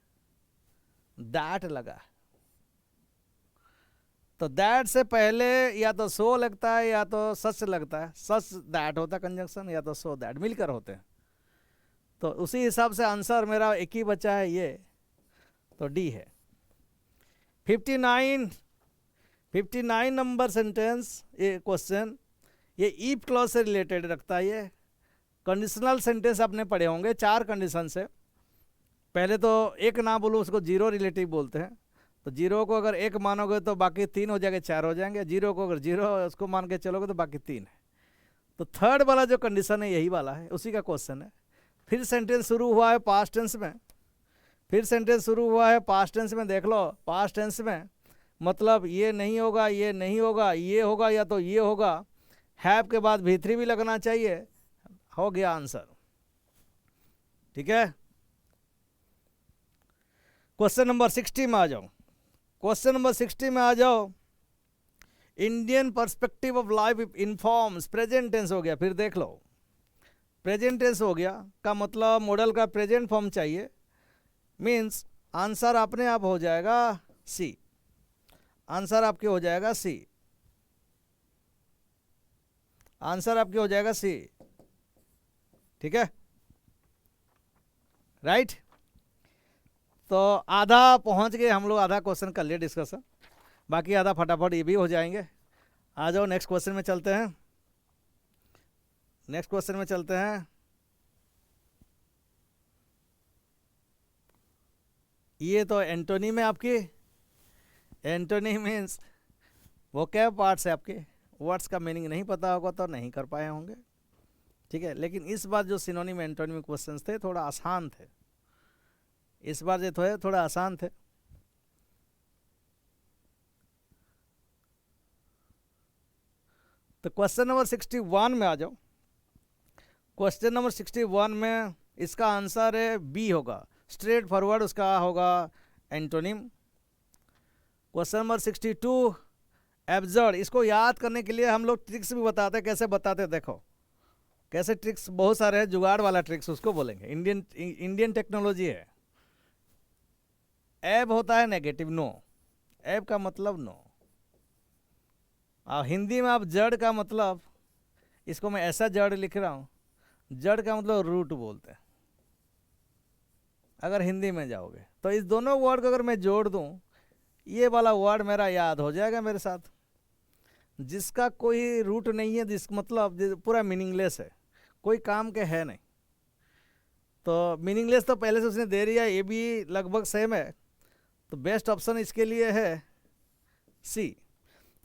दैट लगा है, तो दैट से पहले या तो सो लगता है या तो सच लगता है। सच दैट होता है कंजंक्शन, या तो सो दैट मिलकर होते हैं। तो उसी हिसाब से आंसर मेरा एक ही बचा है ये, तो डी है। 59 नंबर सेंटेंस ये क्वेश्चन, ये ईफ क्लॉज से रिलेटेड रखता है। ये कंडीशनल सेंटेंस आपने पढ़े होंगे, 4 कंडीशन से। पहले तो एक ना बोलो उसको जीरो रिलेटिव बोलते हैं। तो जीरो को अगर 1 मानोगे तो बाकी 3 हो जाएंगे, 4 हो जाएंगे। जीरो को अगर जीरो उसको मान के चलोगे तो बाकी 3 है। तो थर्ड वाला जो कंडीशन है यही वाला है, उसी का क्वेश्चन है। फिर सेंटेंस शुरू हुआ है पास्ट टेंस में, फिर सेंटेंस शुरू हुआ है पास्ट टेंस में। देख लो पास्ट टेंस में मतलब ये नहीं होगा, ये नहीं होगा, ये होगा या तो ये होगा। हैव के बाद भी3 भी लगना चाहिए। हो गया आंसर, ठीक है। क्वेश्चन नंबर 60 में आ जाओ। क्वेश्चन नंबर 60 में आ जाओ। Indian perspective of life informs, present tense हो गया। फिर देख लो प्रेजेंट टेंस हो गया का मतलब मॉडल का प्रेजेंट फॉर्म चाहिए। मीन्स आंसर अपने आप हो जाएगा सी, आंसर आपके हो जाएगा सी, आंसर आपके हो जाएगा सी, ठीक है, राइट। तो आधा पहुंच गए हम लोग, आधा क्वेश्चन कर लिए डिस्कशन, बाकी आधा फटाफट ये भी हो जाएंगे। आ जाओ नेक्स्ट क्वेश्चन में चलते हैं, नेक्स्ट क्वेश्चन में चलते हैं। ये तो एंटोनी में आपकी, एंटोनी मीन्स वो क्या पार्ट्स है आपके, वर्ड्स का मीनिंग नहीं पता होगा तो नहीं कर पाए होंगे, ठीक है। लेकिन इस बार जो सिनोनिम एंटोनिम क्वेश्चंस थे थोड़ा आसान थे, इस बार जो थे थोड़ा आसान थे। तो क्वेश्चन नंबर 61 में आ जाओ। क्वेश्चन नंबर 61 में इसका आंसर है बी होगा, स्ट्रेट फॉरवर्ड उसका होगा एंटोनिम। क्वेश्चन नंबर 62 एब्सर्ड, इसको याद करने के लिए हम लोग ट्रिक्स भी बताते हैं। कैसे बताते हैं देखो, कैसे ट्रिक्स बहुत सारे हैं, जुगाड़ वाला ट्रिक्स उसको बोलेंगे। इंडियन टेक्नोलॉजी है। एब होता है नेगेटिव, नो, एब का मतलब नो। और हिंदी में आप जड़ का मतलब, इसको मैं ऐसा जड़ लिख रहा हूँ, जड़ का मतलब रूट बोलते हैं अगर हिंदी में जाओगे। तो इस दोनों वर्ड को अगर मैं जोड़ दूँ, ये वाला वर्ड मेरा याद हो जाएगा मेरे साथ। जिसका कोई रूट नहीं है, जिस मतलब पूरा मीनिंगलेस है, कोई काम के है नहीं। तो मीनिंगलेस तो पहले से उसने दे दिया, ये भी लगभग सेम है। तो बेस्ट ऑप्शन इसके लिए है सी।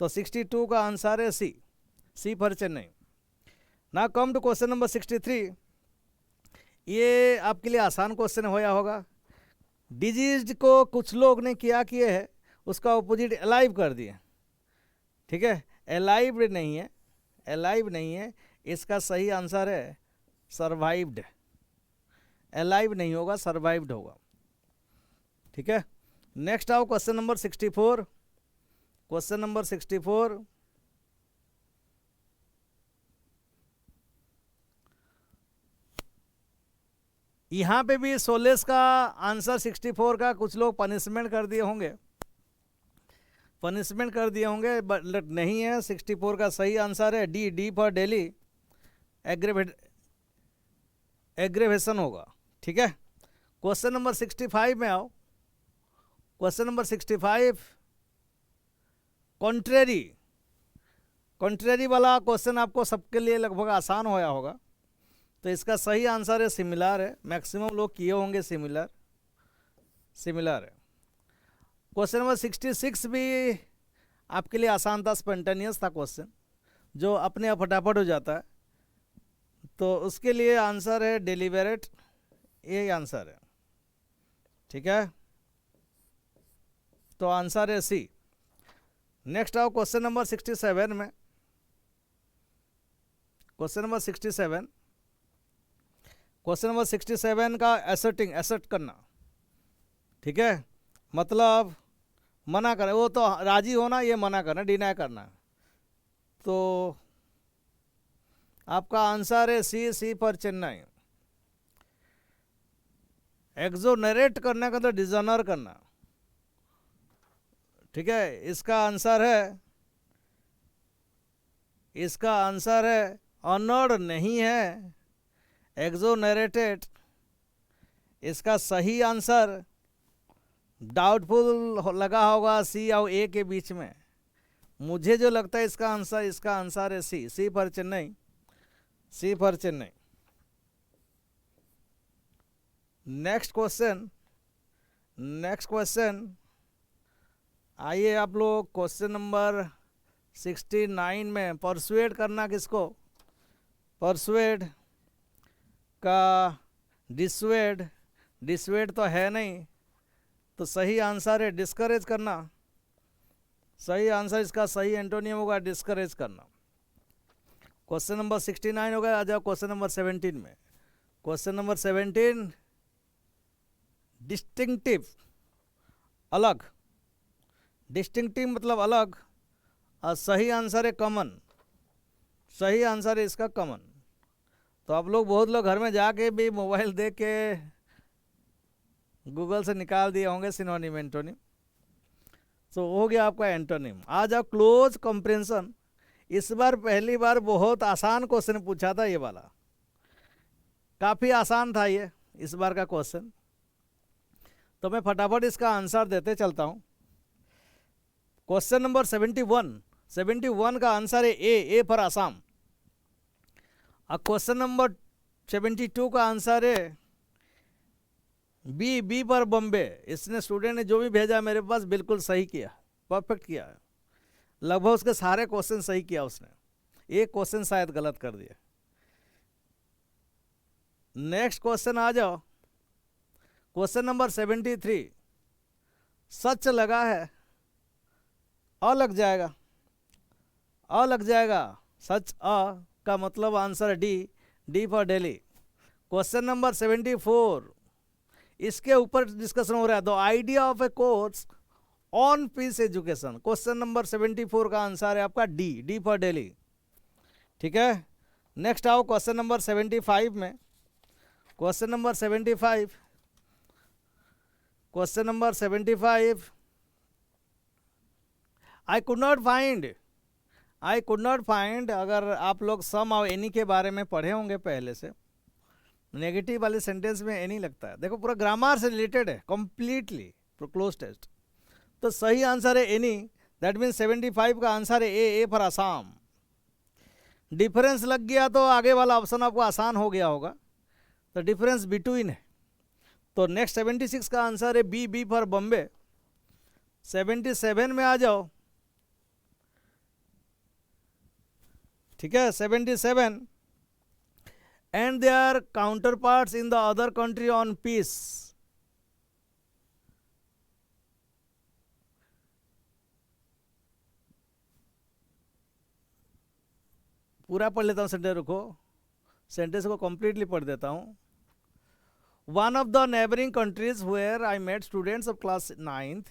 तो 62 का आंसर है सी, सी फॉर चेन्नई। ना कम टू क्वेश्चन नंबर 63। ये आपके लिए आसान क्वेश्चन होया होगा। डिजीज को कुछ लोग ने क्या किए है, उसका ऑपोजिट अलाइव कर दिए, ठीक है। अलाइव नहीं है, अलाइव नहीं है, इसका सही आंसर है सर्वाइव्ड। अलाइव नहीं होगा, सर्वाइव्ड होगा, ठीक है। नेक्स्ट आओ क्वेश्चन नंबर 64। क्वेश्चन नंबर 64, यहाँ पे भी सोलेस का आंसर 64 का कुछ लोग पनिशमेंट कर दिए होंगे, पनिशमेंट कर दिए होंगे, बट नहीं है। 64 का सही आंसर है D, D for daily aggravation होगा, ठीक है। क्वेश्चन नंबर 65 में आओ। क्वेश्चन नंबर 65 कॉन्ट्रेरी, कॉन्ट्रेरी वाला क्वेश्चन आपको सबके लिए लगभग आसान होया होगा। तो इसका सही आंसर है सिमिलर है, मैक्सिमम लोग किए होंगे सिमिलर, सिमिलर है। क्वेश्चन नंबर 66 भी आपके लिए आसान था, स्पॉन्टेनियस था क्वेश्चन, जो अपने आप फटाफट हो जाता है। तो उसके लिए आंसर है डेलिबरेट, ये आंसर है, ठीक है। तो आंसर है सी। नेक्स्ट आओ क्वेश्चन नंबर 67 में। क्वेश्चन नंबर 67, क्वेश्चन नंबर 67 का एसर्ट करना, ठीक है, मतलब मना करना, वो तो राजी होना, ये मना करना, डिनाई करना। तो आपका आंसर है सी फॉर चेन्नई। एक्सोनरेट करने का तो डिजॉनर करना, ठीक है, इसका आंसर है ऑनर्ड नहीं है, एक्सोनरेटेड। इसका सही आंसर डाउटफुल लगा होगा सी और ए के बीच में। मुझे जो लगता है इसका आंसर है C for Chennai, C for Chennai. Next question आइए आप लोग क्वेश्चन नंबर 69 में। परसुएड करना किसको? परसुएड का डिसवेड तो है नहीं, तो सही आंसर है डिस्करेज करना। सही आंसर इसका सही एंटोनियम होगा डिस्करेज करना। क्वेश्चन नंबर 69 हो गया। आ जाओ क्वेश्चन नंबर 17 में। क्वेश्चन नंबर 17, डिस्टिंक्टिव, अलग। डिस्टिंक्टिव मतलब अलग, और सही आंसर है कॉमन। सही आंसर है इसका कॉमन। तो आप लोग बहुत लोग घर में जाके भी मोबाइल देख के गूगल से निकाल दिए होंगे सिनोनिम एंटोनिम। तो हो गया आपका एंटोनिम। आ जाओ क्लोज कंप्रेंशन। इस बार पहली बार बहुत आसान क्वेश्चन पूछा था, ये वाला काफ़ी आसान था ये इस बार का क्वेश्चन। तो मैं फटाफट इसका आंसर देते चलता हूँ। क्वेश्चन नंबर 71 का आंसर है ए फॉर आसाम। और क्वेश्चन नंबर 72 का आंसर है बी पर बॉम्बे। इसने स्टूडेंट ने जो भी भेजा मेरे पास बिल्कुल सही किया, परफेक्ट किया। लगभग उसके सारे क्वेश्चन सही किया उसने, एक क्वेश्चन शायद गलत कर दिया। नेक्स्ट क्वेश्चन आ जाओ। क्वेश्चन नंबर 73, सच लगा है, अ लग जाएगा, अ लग जाएगा। सच अ का मतलब answer D for Delhi. Question number 74, इसके ऊपर डिस्कशन हो रहा है, the idea of a course on peace education. Question number 74 का आंसर है आपका डी फॉर दिल्ली, ठीक है। नेक्स्ट आओ क्वेश्चन नंबर 75 में। Question number 75, question number 75, I could not find. अगर आप लोग सम और एनी के बारे में पढ़े होंगे पहले से, नेगेटिव वाले सेंटेंस में एनी लगता है। देखो पूरा ग्रामर से रिलेटेड है कंप्लीटली, क्लोज टेस्ट। तो सही आंसर है एनी, दैट मीन्स 75 का आंसर है ए फॉर आसाम। डिफरेंस लग गया तो आगे वाला ऑप्शन आपको आसान हो गया होगा। तो डिफरेंस बिटवीन है। तो नेक्स्ट 76 का आंसर है बी फॉर बॉम्बे। 77 में आ जाओ, ठीक है। 77, and their counterparts in the other country on peace. पूरा पढ़ लेता हूँ सेंटेंस, रुको, सेंटेंस को कंप्लीटली पढ़ देता हूँ। One of the neighbouring countries where I met students of class 9th,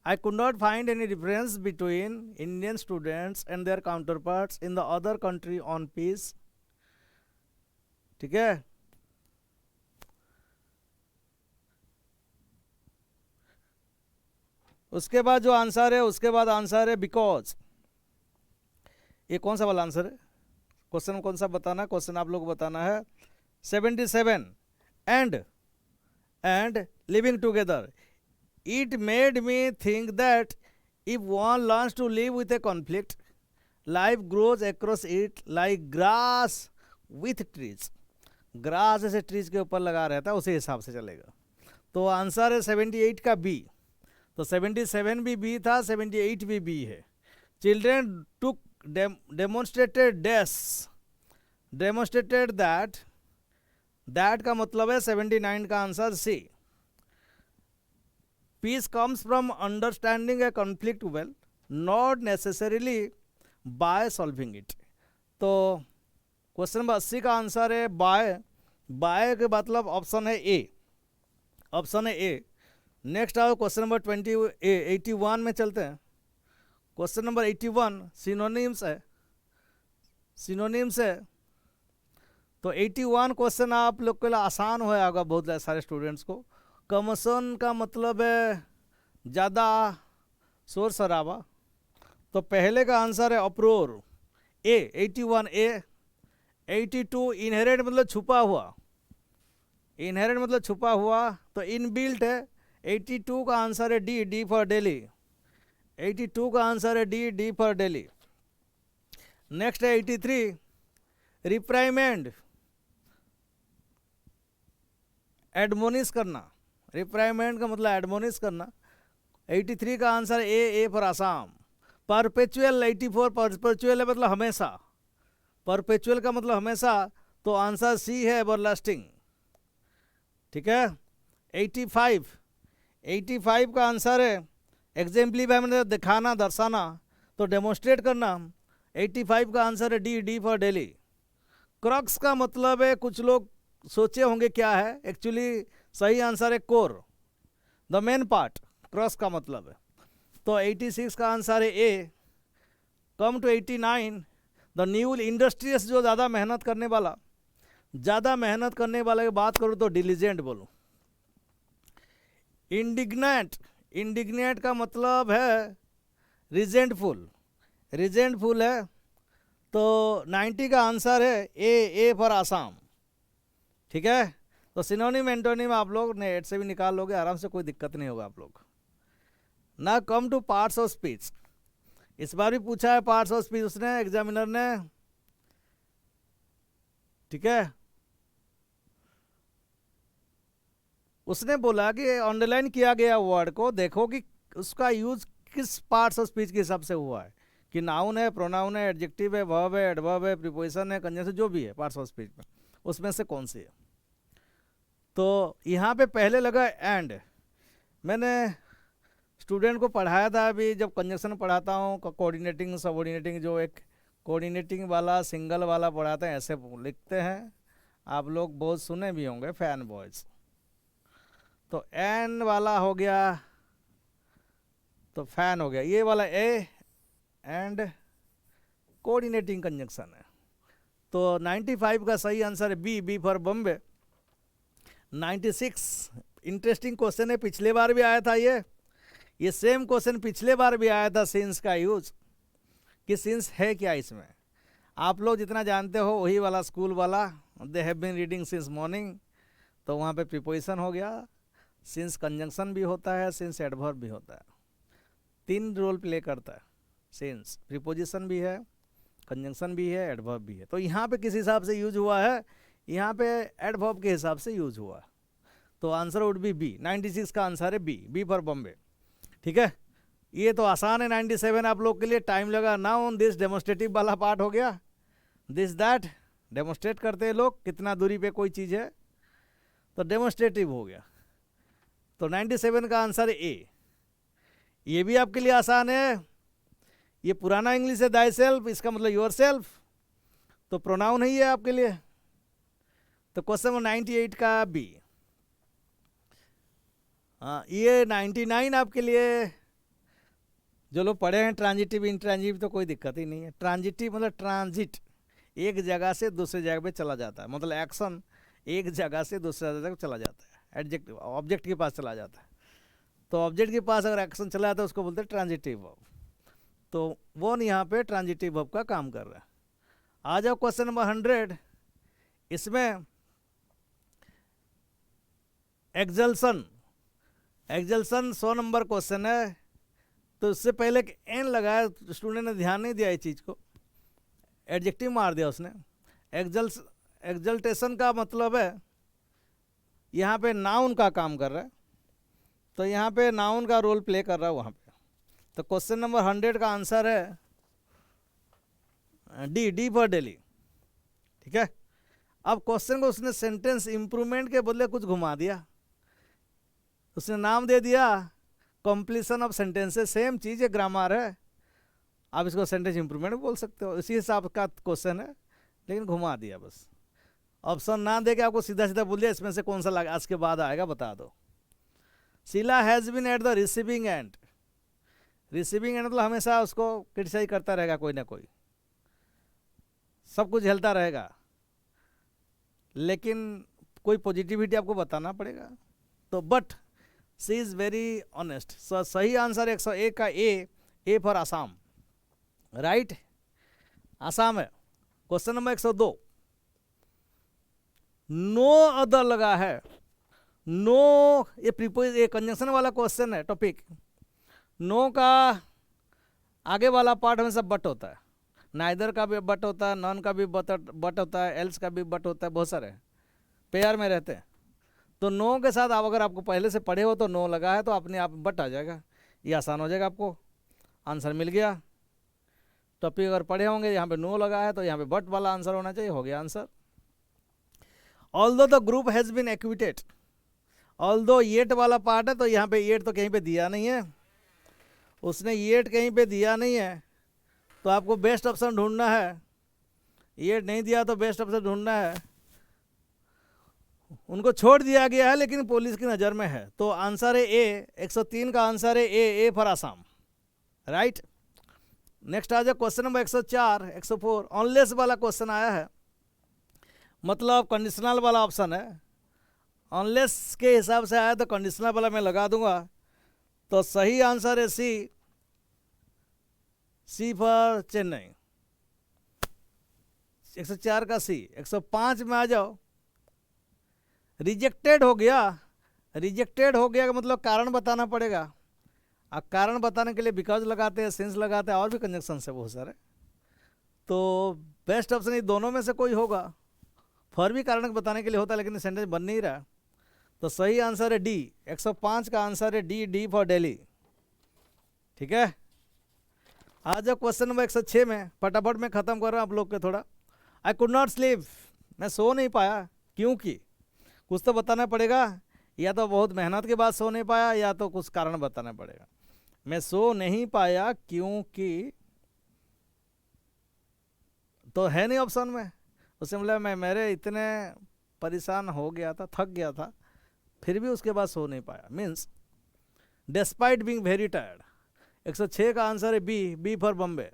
I could not find any difference between Indian students and their counterparts in the other country on peace, ठीक है। उसके बाद जो आंसर है, उसके बाद आंसर है बिकॉज। ये कौन सा वाला आंसर है? क्वेश्चन कौन सा बताना, क्वेश्चन आप लोग बताना है। 77, and living together. It made me think that if one learns to live with a conflict, life grows across it like grass with trees. Grass ऐसे ट्रीज के ऊपर लगा रहता है, उसी हिसाब से चलेगा। तो आंसर है 78 का बी। तो 77 भी बी था, 78 भी बी है। चिल्ड्रेन टुक डेमोन्स्ट्रेटेड दैट का मतलब है 79 का answer C. Peace comes from understanding a conflict well, not necessarily by solving it. तो क्वेश्चन नंबर 80 का आंसर है बाय। बाय के मतलब ऑप्शन है ए, ऑप्शन है ए। नेक्स्ट आओ क्वेश्चन नंबर 81 में चलते हैं। क्वेश्चन नंबर 81 सिनोनिम्स है, सिनोनिम्स है। तो 81 क्वेश्चन आप लोग के लिए आसान होगा बहुत सारे स्टूडेंट्स को। कमोशन का मतलब है ज़्यादा शोर शराबा। तो पहले का आंसर है अप्रोर, ए 81 ए। 82 इनहेरेंट मतलब छुपा हुआ, इनहेरेंट मतलब छुपा हुआ, तो इनबिल्ट है। 82 का आंसर है डी, डी फॉर डेली। 82 का आंसर है D, D for daily. Next है 83 रिप्राइमेंड, एडमोनिश करना। रिप्राइमेंड का मतलब एडमोनिश करना। 83 का answer A for Assam. Perpetual 84 perpetual है मतलब हमेशा, परपेचुअल का मतलब हमेशा, तो आंसर सी है एवरलास्टिंग। ठीक है। 85 का आंसर है एग्जाम्पलीफाई मतलब दिखाना, दर्शाना, तो डेमोन्स्ट्रेट करना। 85 का आंसर है D, D for daily. Crux का मतलब है, कुछ लोग सोचे होंगे क्या है, एक्चुअली सही आंसर है core, the main part, crux का मतलब है। तो 86 का आंसर है A. Come to 89 the new industrious, जो ज़्यादा मेहनत करने वाला, ज़्यादा मेहनत करने वाले की बात करूँ तो डिलीजेंट बोलूँ। इंडिग्नेंट, इंडिग्नेंट का मतलब है रिजेंटफुल, रिजेंटफुल है। तो 90 का आंसर है ए फॉर आसाम। ठीक है। तो सिनोनिम एंटोनिम आप लोग नेट से भी निकाल लोगे आराम से, कोई दिक्कत नहीं होगा आप लोग। ना come two parts of speech, इस बार भी पूछा है पार्ट्स ऑफ स्पीच उसने, एग्जामिनर ने। ठीक है। उसने बोला कि अंडरलाइन किया गया वर्ड को देखो कि उसका यूज किस पार्ट्स ऑफ स्पीच के हिसाब से हुआ है, कि नाउन है, प्रोनाउन है, एडजेक्टिव है, वर्ब है, एडवर्ब है, प्रीपोजिशन है, कंजंक्शन, जो भी है पार्ट्स ऑफ स्पीच में, उसमें से कौन सी है। तो यहाँ पे पहले लगा एंड। मैंने स्टूडेंट को पढ़ाया था अभी, जब कंजंक्शन पढ़ाता हूँ, कोऑर्डिनेटिंग, सबऑर्डिनेटिंग, जो एक कोऑर्डिनेटिंग वाला, सिंगल वाला पढ़ाते हैं, ऐसे लिखते हैं। आप लोग बहुत सुने भी होंगे, फैन बॉयज। तो एन वाला हो गया, तो फैन हो गया, ये वाला ए एंड कोऑर्डिनेटिंग कंजंक्शन है। तो 95 का सही आंसर है B, B for Bombay. 96 interesting question है, पिछले बार भी आया था ये सेम क्वेश्चन पिछले बार भी आया था, सिंस का यूज, कि सिंस है क्या इसमें। आप लोग जितना जानते हो वही वाला स्कूल वाला, they have been reading since morning, तो वहाँ पे प्रीपोजिशन हो गया, सिंस कंजंक्शन भी होता है, सिंस एडवर्ब भी होता है, 3 रोल प्ले करता है। सिंस प्रीपोजिशन भी है, कंजंक्शन भी है, एडवर्ब भी है। तो यहाँ पे किस हिसाब से यूज हुआ है, यहाँ पे एडवर्ब के हिसाब से यूज हुआ है। तो आंसर वुड बी बी। 96 का आंसर है बी, बी फॉर बॉम्बे। ठीक है। ये तो आसान है। 97 आप लोग के लिए टाइम लगा ना, ऑन दिस डेमोन्स्ट्रेटिव वाला पार्ट हो गया, दिस दैट डेमोन्स्ट्रेट करते हैं लोग कितना दूरी पे कोई चीज़ है, तो डेमोन्स्ट्रेटिव हो गया। तो 97 का आंसर है ए। ये भी आपके लिए आसान है, ये पुराना इंग्लिश है, दाई सेल्फ, इसका मतलब योर सेल्फ, तो प्रोनाउन ही है आपके लिए। तो क्वेश्चन नंबर 98 का बी। हाँ, ये 99 आपके लिए, जो लोग पढ़े हैं ट्रांजिटिव इंट्रांजिटिव, तो कोई दिक्कत ही नहीं है। ट्रांजिटिव मतलब ट्रांजिट, एक जगह से दूसरे जगह पे चला जाता है, मतलब एक्शन एक जगह से दूसरे जगह चला जाता है, एडजेक्टिव ऑब्जेक्ट के पास चला जाता है। तो ऑब्जेक्ट के पास अगर एक्शन चला जाता है उसको बोलते हैं ट्रांजिटिव वर्ब। तो वो यहाँ पे ट्रांजिटिव वर्ब का काम कर रहा है। आ जाओ क्वेश्चन नंबर 100। इसमें एक्सल्सन, एक्सल्सन 100 नंबर क्वेश्चन है। तो इससे पहले एन लगाया, स्टूडेंट ने ध्यान नहीं दिया इस चीज़ को, एडजेक्टिव मार दिया उसने। एक्सल्टेशन का मतलब है यहाँ पे नाउन का काम कर रहा है, तो यहाँ पे नाउन का रोल प्ले कर रहा है वहाँ पे। तो क्वेश्चन नंबर 100 का आंसर है डी, डी फॉर डेली। ठीक है। अब क्वेश्चन को उसने सेंटेंस इंप्रूवमेंट के बदले कुछ घुमा दिया, उसने नाम दे दिया कंप्लीशन ऑफ सेंटेंसेस, सेम चीज़ है, ग्रामर है, आप इसको सेंटेंस इंप्रूवमेंट बोल सकते हो, इसी हिसाब का क्वेश्चन है, लेकिन घुमा दिया बस। ऑप्शन ना दे के आपको सीधा सीधा बोल दिया इसमें से कौन सा लगा आज के बाद आएगा बता दो। Sheela has been at the receiving end, receiving end मतलब हमेशा उसको क्रिटिसाइज करता रहेगा कोई ना कोई, सब कुछ झेलता रहेगा, लेकिन कोई पॉजिटिविटी आपको बताना पड़ेगा। तो but she is very honest. सही आंसर 101 का A for Assam, right, Assam है। क्वेश्चन नंबर 102, नो अदर लगा है, नो ये प्रीपोज, ये कंजंक्शन वाला क्वेश्चन है टॉपिक। नो का आगे वाला पार्ट हमेशा बट होता है, नाइदर का भी बट होता है, नॉन का भी बट होता है, एल्स का भी बट होता है, बहुत सारे पेयर में रहते हैं। तो नो के साथ आप अगर आपको पहले से पढ़े हो तो नो लगा है तो अपने आप बट आ जाएगा, ये आसान हो जाएगा, आपको आंसर मिल गया। टॉपिक अगर पढ़े होंगे यहाँ पे नो लगा है तो यहाँ पे बट वाला आंसर होना चाहिए, हो गया answer. Although the group has been acquitted, although yet वाला पार्ट है तो यहाँ पे येट तो कहीं पे दिया नहीं है, उसने येट कहीं पे दिया नहीं है, तो आपको बेस्ट ऑप्शन ढूंढना है। येट नहीं दिया तो बेस्ट ऑप्शन ढूंढना है, उनको छोड़ दिया गया है लेकिन पुलिस की नज़र में है, तो आंसर है ए। 103 का आंसर है A for Assam, right. Next आ जाए क्वेश्चन नंबर 104, 104 ऑनलेस वाला क्वेश्चन आया है, मतलब कंडीशनल वाला ऑप्शन है। ऑनलेस के हिसाब से आया तो कंडीशनल वाला मैं लगा दूंगा, तो सही आंसर है सी फॉर चेन्नई। 104 का सी। 105 में आ जाओ, रिजेक्टेड हो गया, रिजेक्टेड हो गया का मतलब कारण बताना पड़ेगा। अब कारण बताने के लिए बिकॉज लगाते हैं, सिंस लगाते हैं, और भी कंजंक्शन है बहुत सारे, तो बेस्ट ऑप्शन ये दोनों में से कोई होगा। फॉर भी कारण बताने के लिए होता है लेकिन सेंटेंस बन नहीं रहा, तो सही आंसर है डी। 105 का आंसर है डी फॉर दिल्ली, ठीक है। आ जाओ क्वेश्चन नंबर 106 में, फटाफट में ख़त्म कर रहा हूँ आप लोग के थोड़ा। आई कुड नॉट स्लीप, मैं सो नहीं पाया, क्योंकि कुछ तो बताना पड़ेगा, या तो बहुत मेहनत के बाद सो नहीं पाया या तो कुछ कारण बताना पड़ेगा। मैं सो नहीं पाया क्योंकि तो है नहीं ऑप्शन में, उससे मतलब मैं मेरे इतने परेशान हो गया था, थक गया था, फिर भी उसके बाद सो नहीं पाया, means despite being very tired. 106 का आंसर है B for Bombay.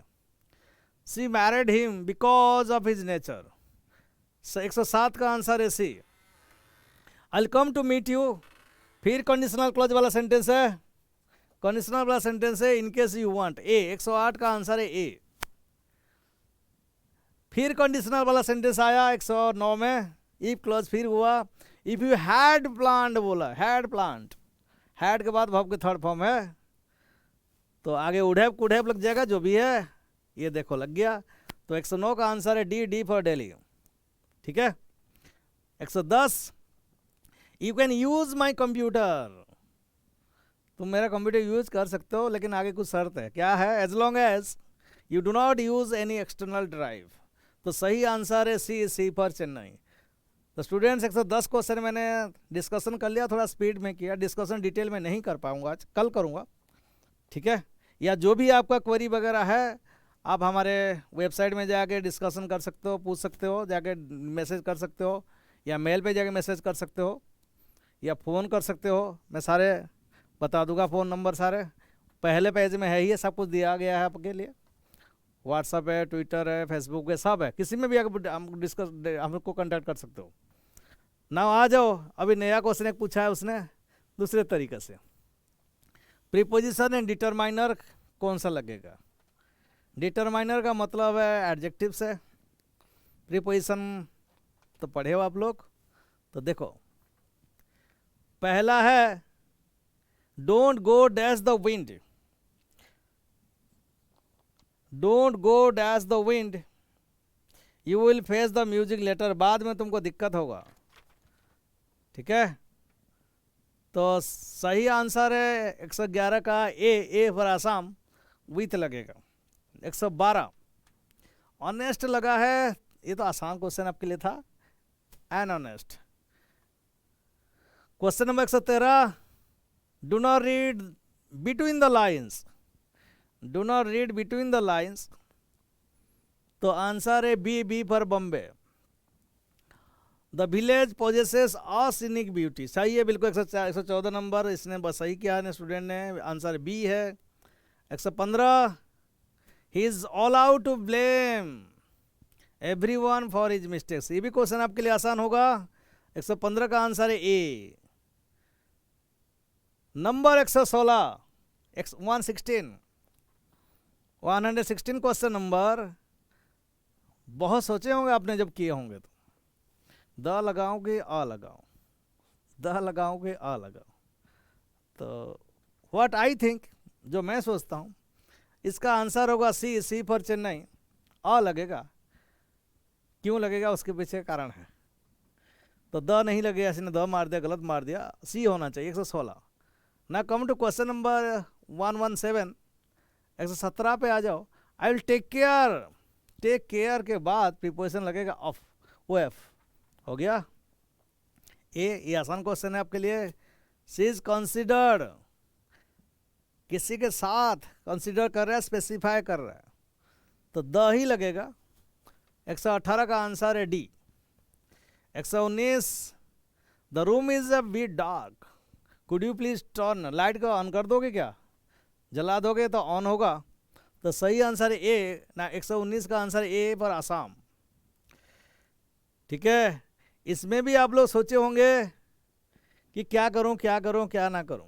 She married him because of his nature. 107 का आंसर है C. I come to meet you, फिर कंडीशनल क्लॉज वाला सेंटेंस है, कंडीशनल वाला सेंटेंस है in case you want, A. 108 का आंसर है ए। फिर कंडीशनल वाला सेंटेंस आया 109 में, इफ क्लॉज फिर हुआ, इफ यू हैड प्लान्ड बोला, हैड प्लान्ड, हैड के बाद वर्ब के थर्ड फॉर्म है, तो आगे उड़ेब कुड़ेब लग जाएगा, जो भी है ये देखो लग गया। तो 109 का आंसर है डी फॉर दिल्ली, ठीक है। 110, you can use my computer, तुम मेरा कंप्यूटर यूज कर सकते हो, लेकिन आगे कुछ शर्त है, क्या है, as long as you do not use any external drive. तो सही आंसर है सी फॉर चेन्नई। तो स्टूडेंट्स 110 क्वेश्चन मैंने डिस्कशन कर लिया, थोड़ा स्पीड में किया, डिस्कशन डिटेल में नहीं कर पाऊंगा आज, कल करूंगा, ठीक है। या जो भी आपका क्वेरी वगैरह है आप हमारे वेबसाइट में जाके डिस्कशन कर सकते हो, पूछ सकते हो, जाके मैसेज कर सकते हो, या मेल पे जाके मैसेज कर सकते हो, या फ़ोन कर सकते हो, मैं सारे बता दूंगा, फ़ोन नंबर सारे पहले पेज में है ही, सब कुछ दिया गया है आपके लिए, व्हाट्सअप है, ट्विटर है, फेसबुक है, सब है, किसी में भी आप हमको कांटेक्ट कर सकते हो ना। आ जाओ, अभी नया क्वेश्चन एक पूछा है उसने दूसरे तरीके से, प्रीपोजिशन एंड डिटरमाइनर कौन सा लगेगा। डिटरमाइनर का मतलब है एडजेक्टिव से, प्रीपोजिशन तो पढ़े हो आप लोग, तो देखो पहला है don't go dash the wind, don't go dash the wind, you will face the music later, बाद में तुमको दिक्कत होगा, ठीक है। तो सही आंसर है 111 का ए फॉर आसाम, विथ लगेगा। 112 ऑनेस्ट लगा है, ये तो आसान क्वेश्चन आपके लिए था, an honest. Question number 113 do not read between the lines, do not read between the lines, तो आंसर है B, B for Bombay. The village possesses a scenic beauty, सही है बिल्कुल। 114 नंबर इसने बस सही किया है स्टूडेंट ने, आंसर बी है। 115, he is all out to blame everyone for his mistakes, ये भी क्वेश्चन आपके लिए आसान होगा। 115 का आंसर है ए। नंबर 116, 116 क्वेश्चन नंबर, बहुत सोचे होंगे आपने जब किए होंगे तो। द लगाओगे आ लगाओ, द लगाओगे आ लगाओ, तो व्हाट आई थिंक, जो मैं सोचता हूँ इसका आंसर होगा सी, सी फॉर चेन्नई। आ लगेगा, क्यों लगेगा उसके पीछे कारण है, तो द नहीं लगेगा, इसने द मार दिया, गलत मार दिया, सी होना चाहिए। 116। ना कम टू क्वेश्चन नंबर 117, 117 पे आ जाओ। I will take care, take care के बाद प्रीपोजिशन लगेगा ऑफ, ओ एफ हो गया। ये आसान क्वेश्चन है आपके लिए। शी इज कंसिडर्ड, किसी के साथ कंसिडर कर रहा है, स्पेसिफाई कर रहा है, तो द ही लगेगा। 118 का आंसर है D. 119, the room is a bit dark, could you please turn, light को ऑन कर दोगे क्या, जला दोगे तो ऑन होगा, तो सही आंसर है ए ना। 119 का आंसर ए पर आसाम। ठीक है, इसमें भी आप लोग सोचे होंगे कि क्या करूं क्या करूं क्या ना करूं।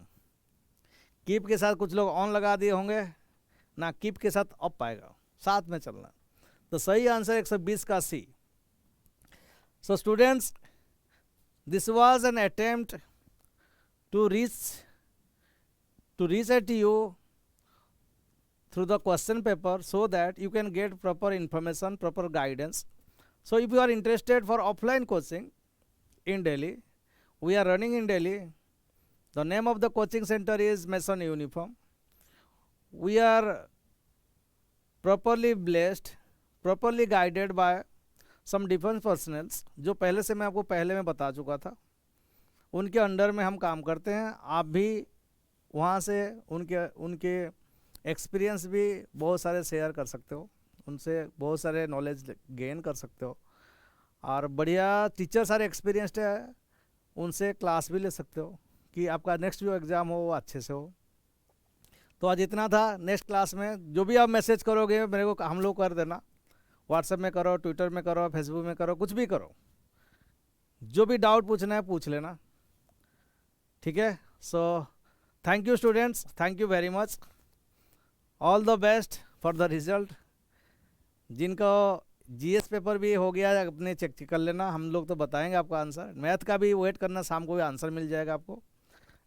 कीप के साथ कुछ लोग ऑन लगा दिए होंगे ना, कीप के साथ अप आएगा, साथ में चलना, तो सही आंसर 120 का C. So students, this was an attempt to reach at you through the question paper, so that you can get proper information, proper guidance. So if you are interested for offline coaching in Delhi, we are running in Delhi. The name of the coaching center is Mason Uniform. We are properly blessed, properly guided by some defense personnel, जो पहले से मैं आपको पहले में बता चुका था, उनके अंडर में हम काम करते हैं। आप भी वहाँ से उनके एक्सपीरियंस भी बहुत सारे शेयर कर सकते हो, उनसे बहुत सारे नॉलेज गेन कर सकते हो, और बढ़िया टीचर सारे एक्सपीरियंस्ड है, उनसे क्लास भी ले सकते हो कि आपका नेक्स्ट जो एग्ज़ाम हो वो अच्छे से हो। तो आज इतना था। नेक्स्ट क्लास में जो भी आप मैसेज करोगे मेरे को, हम लोग कर देना, व्हाट्सएप में करो, ट्विटर में करो, फेसबुक में करो, कुछ भी करो, जो भी डाउट पूछना है पूछ लेना। ठीक है, so thank you students, thank you very much, all the best for the result. जिनको जीएस पेपर भी हो गया अपने चेक कर लेना, हम लोग तो बताएंगे आपको आंसर। मैथ का भी वेट करना, शाम को भी आंसर मिल जाएगा आपको।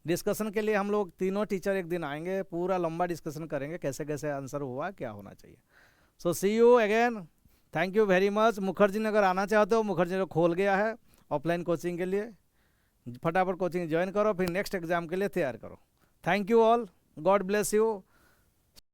डिस्कशन के लिए हम लोग तीनों टीचर एक दिन आएंगे, पूरा लंबा डिस्कशन करेंगे कैसे कैसे आंसर हुआ, क्या होना चाहिए। So see you again, thank you very much. Mukherjee Nagar आना चाहते हो, मुखर्जी नगर खोल गया है ऑफलाइन कोचिंग के लिए, फटाफट कोचिंग ज्वाइन करो, फिर नेक्स्ट एग्जाम के लिए तैयार करो। Thank you all, God bless you.